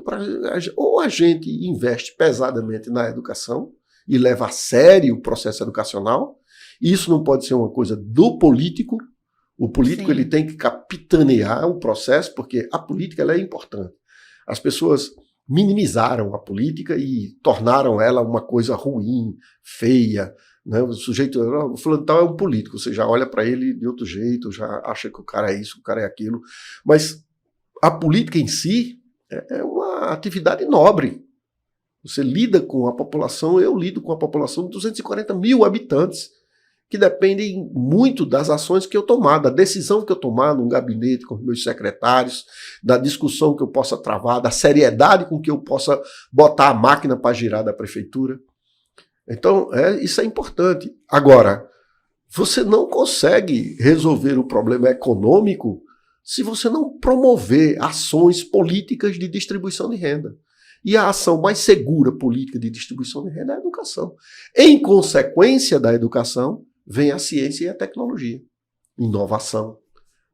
ou a gente investe pesadamente na educação e leva a sério o processo educacional, e isso não pode ser uma coisa do político. O político ele tem que capitanear o processo, porque a política ela é importante. As pessoas minimizaram a política e tornaram ela uma coisa ruim, feia. Né? O sujeito, o fulano tal é um político, você já olha para ele de outro jeito, já acha que o cara é isso, que o cara é aquilo. Mas a política em si é uma atividade nobre. Você lida com a população, eu lido com a população de 240 mil habitantes, que dependem muito das ações que eu tomar, da decisão que eu tomar num gabinete com meus secretários, da discussão que eu possa travar, da seriedade com que eu possa botar a máquina para girar da prefeitura. Então, isso é importante. Agora, Você não consegue resolver o problema econômico se você não promover ações políticas de distribuição de renda. E a ação mais segura política de distribuição de renda é a educação. Em consequência da educação, vem a ciência e a tecnologia. Inovação.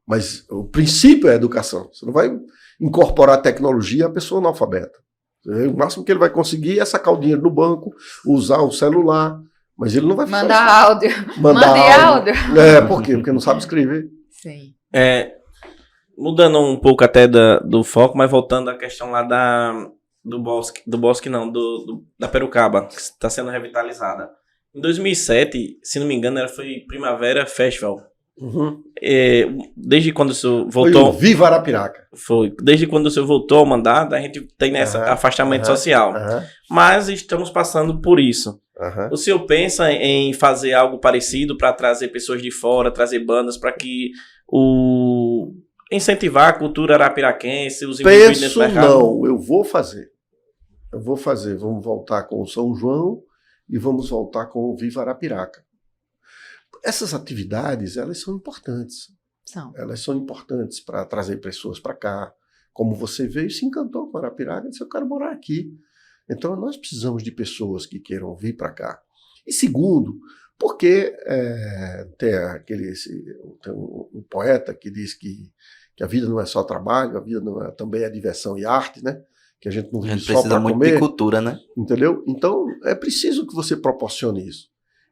Mas o princípio é a educação. Você não vai incorporar tecnologia à pessoa analfabeta. O máximo que ele vai conseguir é sacar o dinheiro no banco, usar o celular, mas ele não vai fazer
Mandar áudio.
Mandar
áudio.
Por quê? Porque não sabe escrever.
Sim.
Mudando um pouco até do foco, mas voltando à questão lá da Perucaba, que está sendo revitalizada. Em 2007, se não me engano, foi Primavera Festival.
Uhum.
Desde quando o senhor voltou...
Foi o Viva Arapiraca.
Foi. Desde quando o senhor voltou ao mandato, a gente tem nesse afastamento social. Mas estamos passando por isso. O senhor pensa em fazer algo parecido para trazer pessoas de fora, trazer bandas para que incentivar a cultura arapiraquense, os envolvidos nesse mercado?
Não, eu vou fazer. Vamos voltar com o São João e vamos voltar com o Viva Arapiraca. Essas atividades, elas são importantes. Elas são importantes para trazer pessoas para cá. Como você veio, se encantou com Arapiraca e disse, eu quero morar aqui. Então, nós precisamos de pessoas que queiram vir para cá. E segundo, porque tem um poeta que diz que a vida não é só trabalho, a vida também é diversão e arte, né? Que a gente não vive só para comer. A gente precisa muito de
cultura, né?
Entendeu? Então, é preciso que você proporcione isso.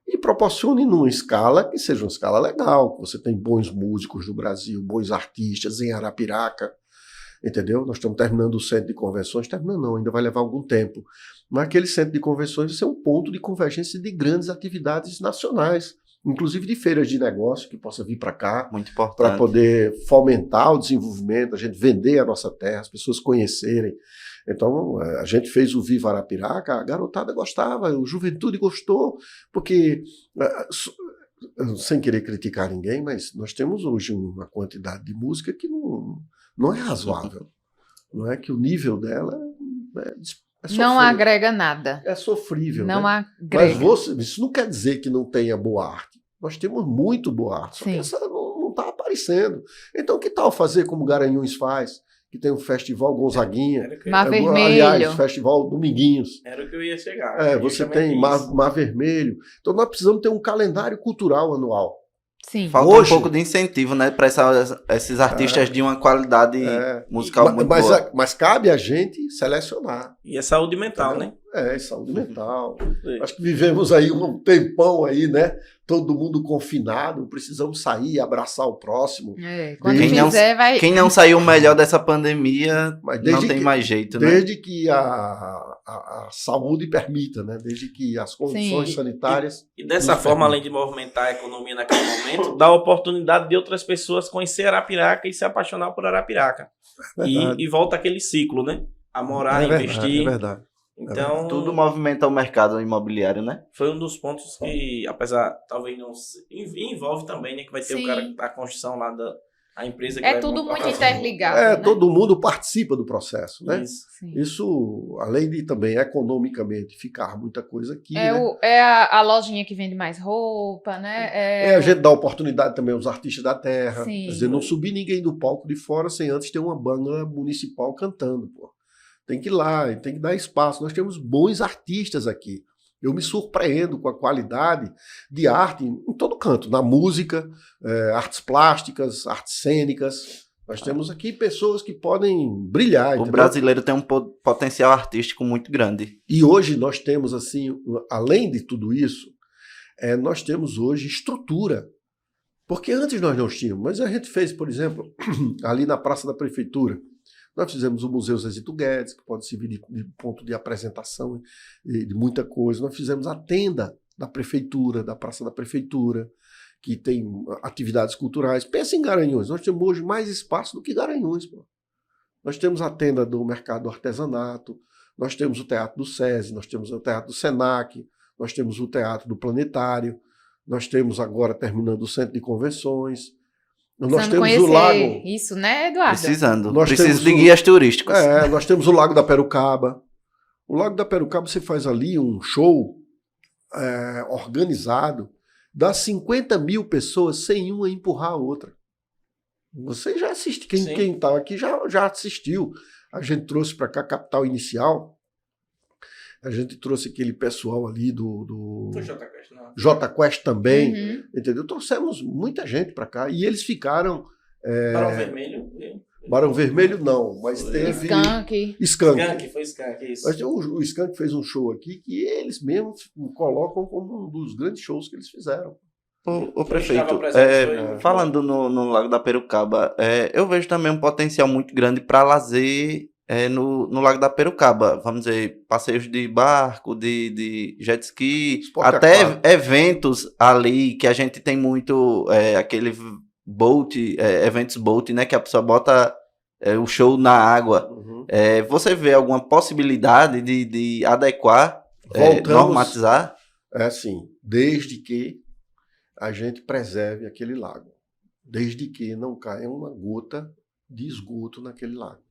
E proporcione numa escala que seja uma escala legal, que você tem bons músicos no Brasil, bons artistas em Arapiraca, entendeu? Nós estamos terminando o centro de convenções, não, ainda vai levar algum tempo. Mas aquele centro de convenções vai ser um ponto de convergência de grandes atividades nacionais, inclusive de feiras de negócio que possa vir para cá,
muito importante,
para poder fomentar o desenvolvimento, a gente vender a nossa terra, as pessoas conhecerem. Então, a gente fez o Viva Arapiraca, a garotada gostava, a juventude gostou, porque, sem querer criticar ninguém, mas nós temos hoje uma quantidade de música que não é razoável. Não é que o nível dela
não agrega nada.
É sofrível.
Não
né?
agrega.
Mas isso não quer dizer que não tenha boa arte. Nós temos muito boa arte, só que essa não está aparecendo. Então, que tal fazer como Garanhuns faz? Que tem o Festival Gonzaguinha.
Mar Vermelho.
Aliás, Festival Dominguinhos.
Era o que eu ia chegar.
Você tem Mar Vermelho. Então nós precisamos ter um calendário cultural anual.
Sim.
Falta um pouco de incentivo, né? Para esses artistas de uma qualidade musical muito boa.
Mas cabe a gente selecionar.
E é saúde mental, né?
Saúde mental. Acho que vivemos aí um tempão aí, né? Todo mundo confinado, precisamos sair, abraçar o próximo.
Quem não saiu melhor dessa pandemia não tem mais jeito, né?
Desde que a saúde permita, né? Desde que as condições sanitárias...
E dessa forma, além de movimentar a economia naquele momento, dá a oportunidade de outras pessoas conhecer Arapiraca e se apaixonar por Arapiraca. E volta aquele ciclo, né? A morar, investir.
É verdade.
Então,
tudo movimenta o mercado imobiliário, né?
Foi um dos pontos que, apesar, talvez não... Envolve também, né? Que vai ter o cara da construção lá a empresa que vai
tudo muito interligado. Né?
Todo mundo participa do processo, né?
Isso,
além de também economicamente ficar muita coisa aqui.
A lojinha que vende mais roupa, né?
A gente dá oportunidade também aos artistas da terra.
Sim.
Quer dizer, não subir ninguém do palco de fora sem antes ter uma banda municipal cantando, pô. Tem que ir lá, tem que dar espaço. Nós temos bons artistas aqui. Eu me surpreendo com a qualidade de arte em todo canto, na música, artes plásticas, artes cênicas. Nós temos aqui pessoas que podem brilhar.
O brasileiro tem um potencial artístico muito grande.
E hoje nós temos, assim, além de tudo isso, nós temos hoje estrutura. Porque antes nós não tínhamos. Mas a gente fez, por exemplo, ali na Praça da Prefeitura, nós fizemos o Museu Zezito Guedes, que pode servir de ponto de apresentação de muita coisa. Nós fizemos a tenda da Prefeitura, da Praça da Prefeitura, que tem atividades culturais. Pensa em Garanhuns, nós temos hoje mais espaço do que Garanhuns. Pô. Nós temos a tenda do Mercado do Artesanato, nós temos o Teatro do SESI, nós temos o Teatro do SENAC, nós temos o Teatro do Planetário, nós temos agora, terminando o Centro de Convenções, nós temos o lago...
Isso, né, Eduardo?
Preciso de guias turísticos.
Nós temos o Lago da Perucaba. O Lago da Perucaba, você faz ali um show organizado, das 50 mil pessoas, sem uma empurrar a outra. Você já assiste, quem está aqui já assistiu. A gente trouxe para cá Capital Inicial, a gente trouxe aquele pessoal ali do JQuest também, entendeu? Trouxemos muita gente para cá e eles ficaram...
Barão Vermelho?
Barão Vermelho não, mas teve... Skank.
Foi Skank, isso.
Mas o Skank fez um show aqui que eles mesmos colocam como um dos grandes shows que eles fizeram.
O prefeito, falando no Lago da Perucaba, eu vejo também um potencial muito grande para lazer no Lago da Perucaba. Vamos dizer, passeios de barco, de jet ski,
Esporte
até
aquático.
eventos ali que a gente tem muito, aquele boat, eventos boat, né, que a pessoa bota o show na água. Você vê alguma possibilidade de adequar, normatizar?
É assim, desde que a gente preserve aquele lago. Desde que não caia uma gota de esgoto naquele lago.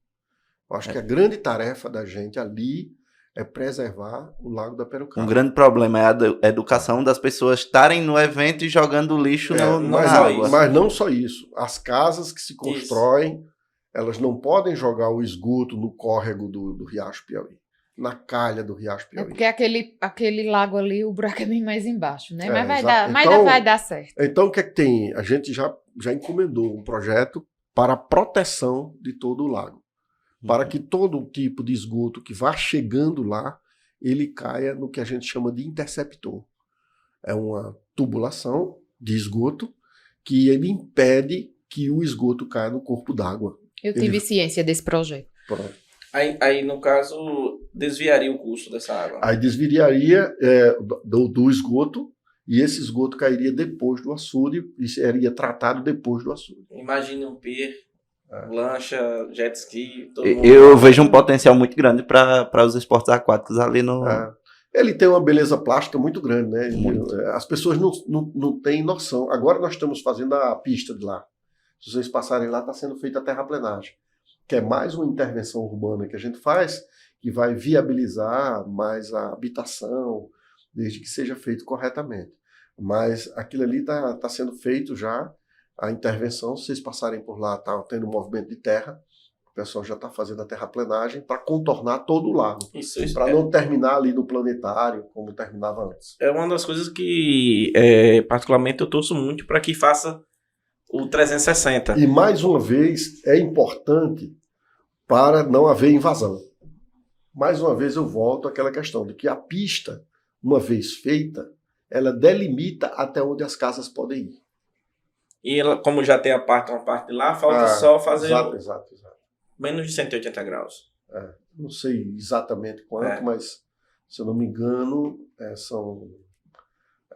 Eu acho que a grande tarefa da gente ali é preservar o Lago da Perucaba.
Um grande problema é a educação das pessoas estarem no evento e jogando lixo na água.
Mas não só isso. As casas que se constroem, elas não podem jogar o esgoto no córrego do Riacho Piauí. Na calha do Riacho Piauí.
Porque aquele lago ali, o buraco é bem mais embaixo, né? Mas
então,
vai dar certo.
Então, o que é que tem? A gente já encomendou um projeto para a proteção de todo o lago. Para que todo tipo de esgoto que vá chegando lá, ele caia no que a gente chama de interceptor. É uma tubulação de esgoto que ele impede que o esgoto caia no corpo d'água.
Eu tive ciência desse projeto.
Pronto.
Aí, no caso, desviaria o custo dessa água.
Aí desviaria do esgoto, e esse esgoto cairia depois do açude e seria tratado depois do açude.
Imagine um pier, lancha, jet ski... Todo mundo...
Eu vejo um potencial muito grande para os esportes aquáticos ali no...
Ele tem uma beleza plástica muito grande, né? As pessoas não têm noção. Agora nós estamos fazendo a pista de lá. Se vocês passarem lá, está sendo feita a terraplenagem, que é mais uma intervenção urbana que a gente faz, que vai viabilizar mais a habitação, desde que seja feito corretamente. Mas aquilo ali está sendo feito já, a intervenção, se vocês passarem por lá, está tendo um movimento de terra, o pessoal já está fazendo a terraplenagem para contornar todo o lago, para não terminar ali no planetário, como terminava antes.
É uma das coisas que, particularmente, eu torço muito para que faça o 360.
E, mais uma vez, é importante para não haver invasão. Mais uma vez eu volto àquela questão de que a pista, uma vez feita, ela delimita até onde as casas podem ir.
E ela, como já tem uma parte lá, falta só fazer
exato.
menos de 180 graus.
Não sei exatamente quanto, mas, se eu não me engano, são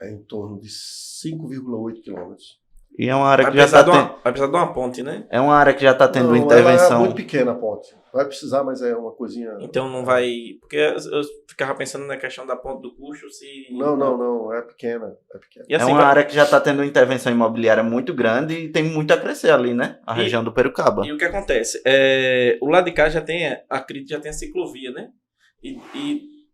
em torno de 5,8 quilômetros.
E é uma área que
vai precisar de uma ponte, né? É uma área que já está tendo intervenção.
Ela é muito pequena a ponte. Vai precisar, mas é uma coisinha...
Então não vai... Porque eu ficava pensando na questão da ponte do Cuxo, se...
Não. É pequena.
E assim, é uma área que já está tendo intervenção imobiliária muito grande e tem muito a crescer ali, né? A região do Perucaba.
E o que acontece? O lado de cá já tem... Acredito que já tem a ciclovia, né?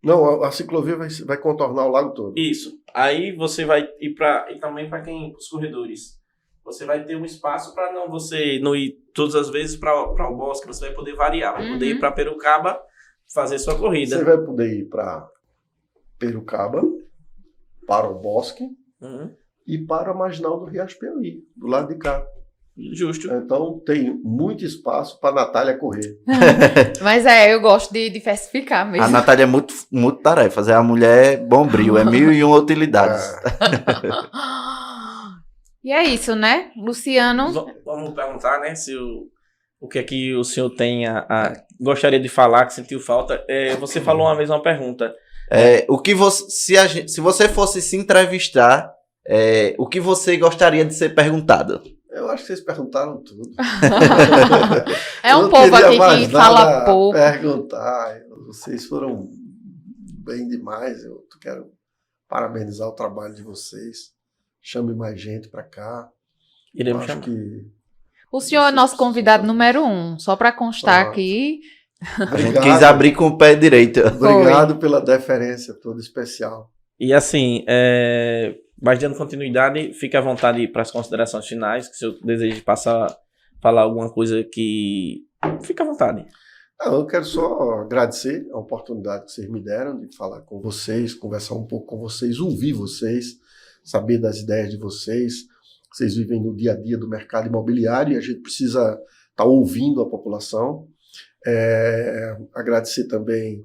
Não, a ciclovia vai contornar o lago todo.
Isso. Aí você vai ir para... E também para os corredores. Você vai ter um espaço para você não ir todas as vezes para o bosque, você vai poder variar, vai poder ir para Perucaba fazer sua corrida.
Você vai poder ir para Perucaba, para o bosque e para a marginal do Riacho Piauí, do lado de cá.
Justo.
Então tem muito espaço para a Natália correr.
Mas eu gosto de diversificar mesmo.
A Natália é muito tarefas, é a mulher bombril, é 1001 utilidades.
E é isso, né? Luciano?
Vamos perguntar, né, se o que é que o senhor tem gostaria de falar, que sentiu falta. Você falou uma vez uma pergunta.
O que se você fosse se entrevistar, o que você gostaria de ser perguntado?
Eu acho que vocês perguntaram tudo.
É um povo aqui que fala pouco.
Perguntar. Vocês foram bem demais. Eu quero parabenizar o trabalho de vocês. Chame mais gente para cá.
Iremos chamar.
O senhor é nosso convidado número 1, só para constar aqui.
A gente quis abrir com o pé direito.
Obrigado pela deferência toda especial.
E assim, Mas dando continuidade, fique à vontade para as considerações finais, que se eu desejo falar alguma coisa que... Fique à vontade.
Eu quero só agradecer a oportunidade que vocês me deram de falar com vocês, conversar um pouco com vocês, ouvir vocês, saber das ideias de vocês. Vocês vivem no dia a dia do mercado imobiliário e a gente precisa estar ouvindo a população. Agradecer também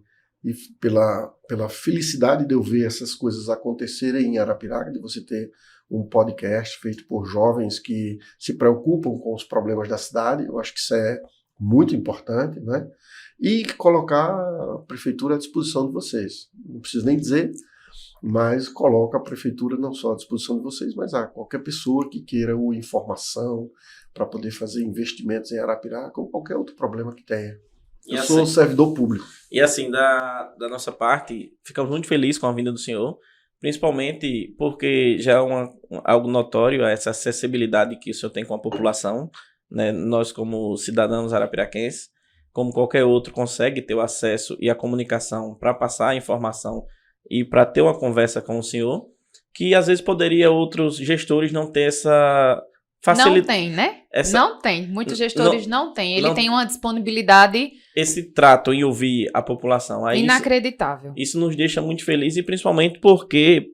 pela felicidade de eu ver essas coisas acontecerem em Arapiraca, de você ter um podcast feito por jovens que se preocupam com os problemas da cidade. Eu acho que isso é muito importante, né? E colocar a prefeitura à disposição de vocês. Não preciso nem dizer, mas coloca a prefeitura não só à disposição de vocês, mas a qualquer pessoa que queira uma informação para poder fazer investimentos em Arapiraca ou qualquer outro problema que tenha. Eu sou servidor público.
E assim, da nossa parte, ficamos muito felizes com a vinda do senhor, principalmente porque já é algo notório essa acessibilidade que o senhor tem com a população, né? Nós, como cidadãos arapiraquenses, como qualquer outro, consegue ter o acesso e a comunicação para passar a informação e para ter uma conversa com o senhor, que às vezes poderia outros gestores não ter essa facilidade.
Não tem, né? Não tem. Muitos gestores não têm. Ele tem uma disponibilidade...
Esse trato em ouvir a população. Aí
inacreditável.
Isso nos deixa muito felizes, e principalmente porque,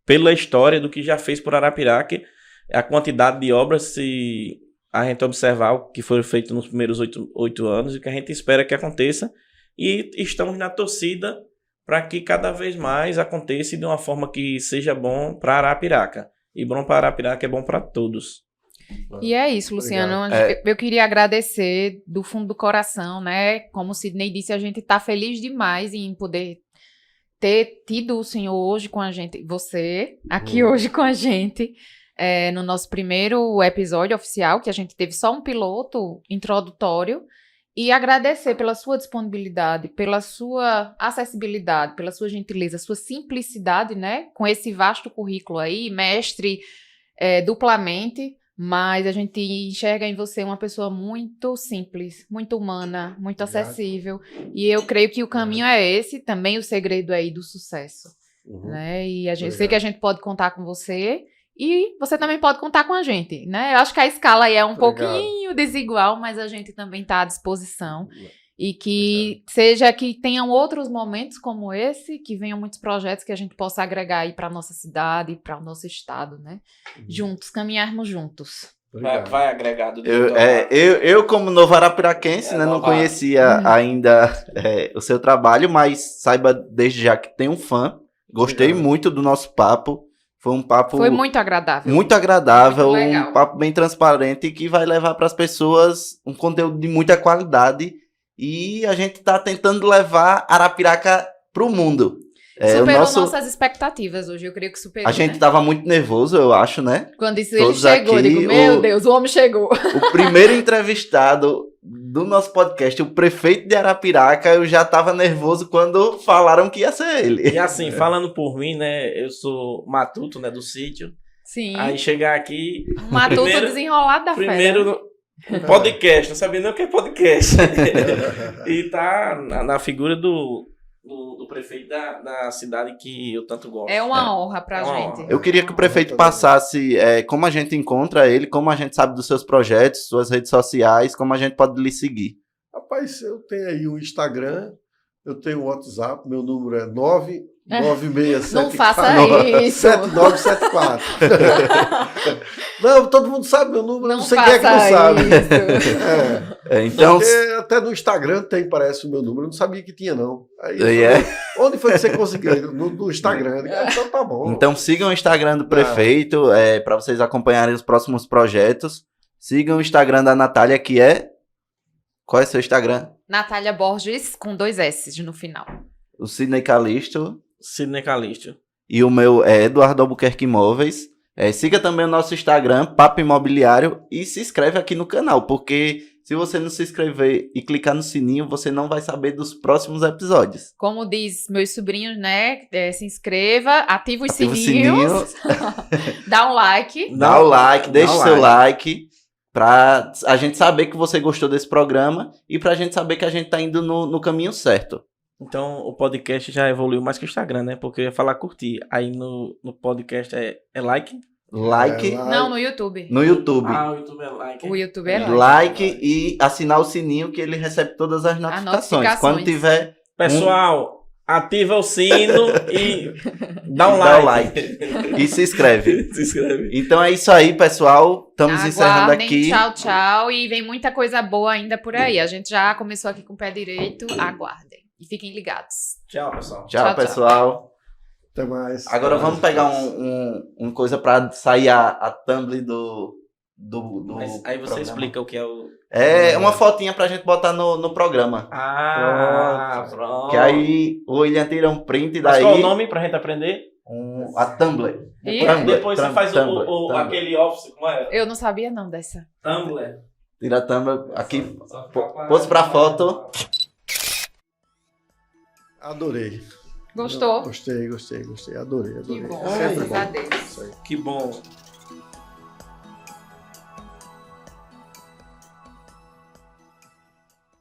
pela história do que já fez por Arapiraca, a quantidade de obras, se a gente observar o que foi feito nos primeiros 8 anos e o que a gente espera que aconteça, e estamos na torcida para que cada vez mais aconteça de uma forma que seja bom para Arapiraca. E bom para Arapiraca é bom para todos.
E é isso, Luciano. Eu queria agradecer do fundo do coração, né? Como o Sidney disse, a gente está feliz demais em poder ter tido o senhor hoje com a gente, você aqui hoje com a gente, no nosso primeiro episódio oficial, que a gente teve só um piloto introdutório, e agradecer pela sua disponibilidade, pela sua acessibilidade, pela sua gentileza, sua simplicidade, né? Com esse vasto currículo aí, mestre duplamente, mas a gente enxerga em você uma pessoa muito simples, muito humana, muito acessível, e eu creio que o caminho é esse, também o segredo aí do sucesso, né? E eu sei que a gente pode contar com você, e você também pode contar com a gente, né? Eu acho que a escala aí é um pouquinho desigual, mas a gente também está à disposição. E que seja que tenham outros momentos como esse, que venham muitos projetos que a gente possa agregar aí para a nossa cidade e para o nosso estado, né? Juntos, caminharmos juntos.
Vai agregado.
Eu, como novo arapiraquense, né, não conhecia ainda o seu trabalho, mas saiba desde já que tem um fã. Gostei muito do nosso papo. Foi um papo...
Foi muito agradável.
Muito agradável,
muito
um papo bem transparente que vai levar para as pessoas um conteúdo de muita qualidade. E a gente está tentando levar Arapiraca para o mundo.
Superou nossas expectativas hoje, eu creio que superou.
A gente estava muito nervoso, eu acho, né?
Quando ele chegou, eu digo, meu Deus, o homem chegou.
O primeiro entrevistado do nosso podcast, o prefeito de Arapiraca, eu já estava nervoso quando falaram que ia ser ele.
E assim, falando por mim, né, eu sou matuto, né, do sítio.
Sim.
Aí chegar aqui...
Matuto desenrolado da
Primeiro, podcast, não sabia nem o que é podcast. E tá na figura do prefeito da cidade que eu tanto gosto.
É uma honra pra gente.
Eu queria que o prefeito passasse como a gente encontra ele, como a gente sabe dos seus projetos, suas redes sociais, como a gente pode lhe seguir.
Rapaz, eu tenho aí o Instagram, eu tenho o WhatsApp, meu número é 99674.
Não faça isso.
7974. Não, todo mundo sabe meu número, não sei quem é que não sabe.
Então...
Porque até no Instagram tem, parece, o meu número, eu não sabia que tinha, não. Aí, onde foi que você conseguiu? No Instagram. Então tá bom.
Então sigam o Instagram do prefeito, para vocês acompanharem os próximos projetos. Sigam o Instagram da Natália, que é... Qual é seu Instagram?
Natália Borges, com 2 S no final.
O Sidney Calisto.
Sidney Calisto.
E o meu é Eduardo Albuquerque Imóveis. Siga também o nosso Instagram, Papo Imobiliário, e se inscreve aqui no canal, porque se você não se inscrever e clicar no sininho, você não vai saber dos próximos episódios.
Como diz meus sobrinhos, né? Se inscreva, ativa os sininhos. Dá um like.
Dá o like, deixa o seu like, pra a gente saber que você gostou desse programa e pra gente saber que a gente tá indo no caminho certo.
Então, o podcast já evoluiu mais que o Instagram, né? Porque eu ia falar curtir. Aí no podcast é like?
Like
Não, no YouTube.
no YouTube.
Ah, o YouTube é like.
O YouTube é like.
Like e assinar o sininho que ele recebe todas as notificações. Quando tiver
Pessoal, ativa o sino e dá um
dá o
like.
e se inscreve.
Se inscreve.
Então é isso aí, pessoal. Estamos encerrando
Aguardem,
aqui.
tchau, tchau. E vem muita coisa boa ainda por aí. A gente já começou aqui com o pé direito. Aguardem. E fiquem ligados.
Tchau, pessoal.
Tchau,
Tchau,
pessoal.
Até mais.
Agora vamos pegar um coisa pra sair a thumb do
Mas aí você
programa.
explica o que é o...
É uma fotinha pra gente botar no programa.
Ah, pronto.
Que aí o William tira um print
Mas
daí.
qual o nome pra gente aprender?
A Tumblr.
E?
Depois você faz
Tumblr.
aquele office, como é?
Eu não sabia não dessa.
Tumblr.
Tira a Tumblr aqui.
Só
Pose pra foto.
Adorei.
Gostou?
Gostei. Adorei.
Que bom,
Sempre
graças a Deus.
Isso aí.
Que bom.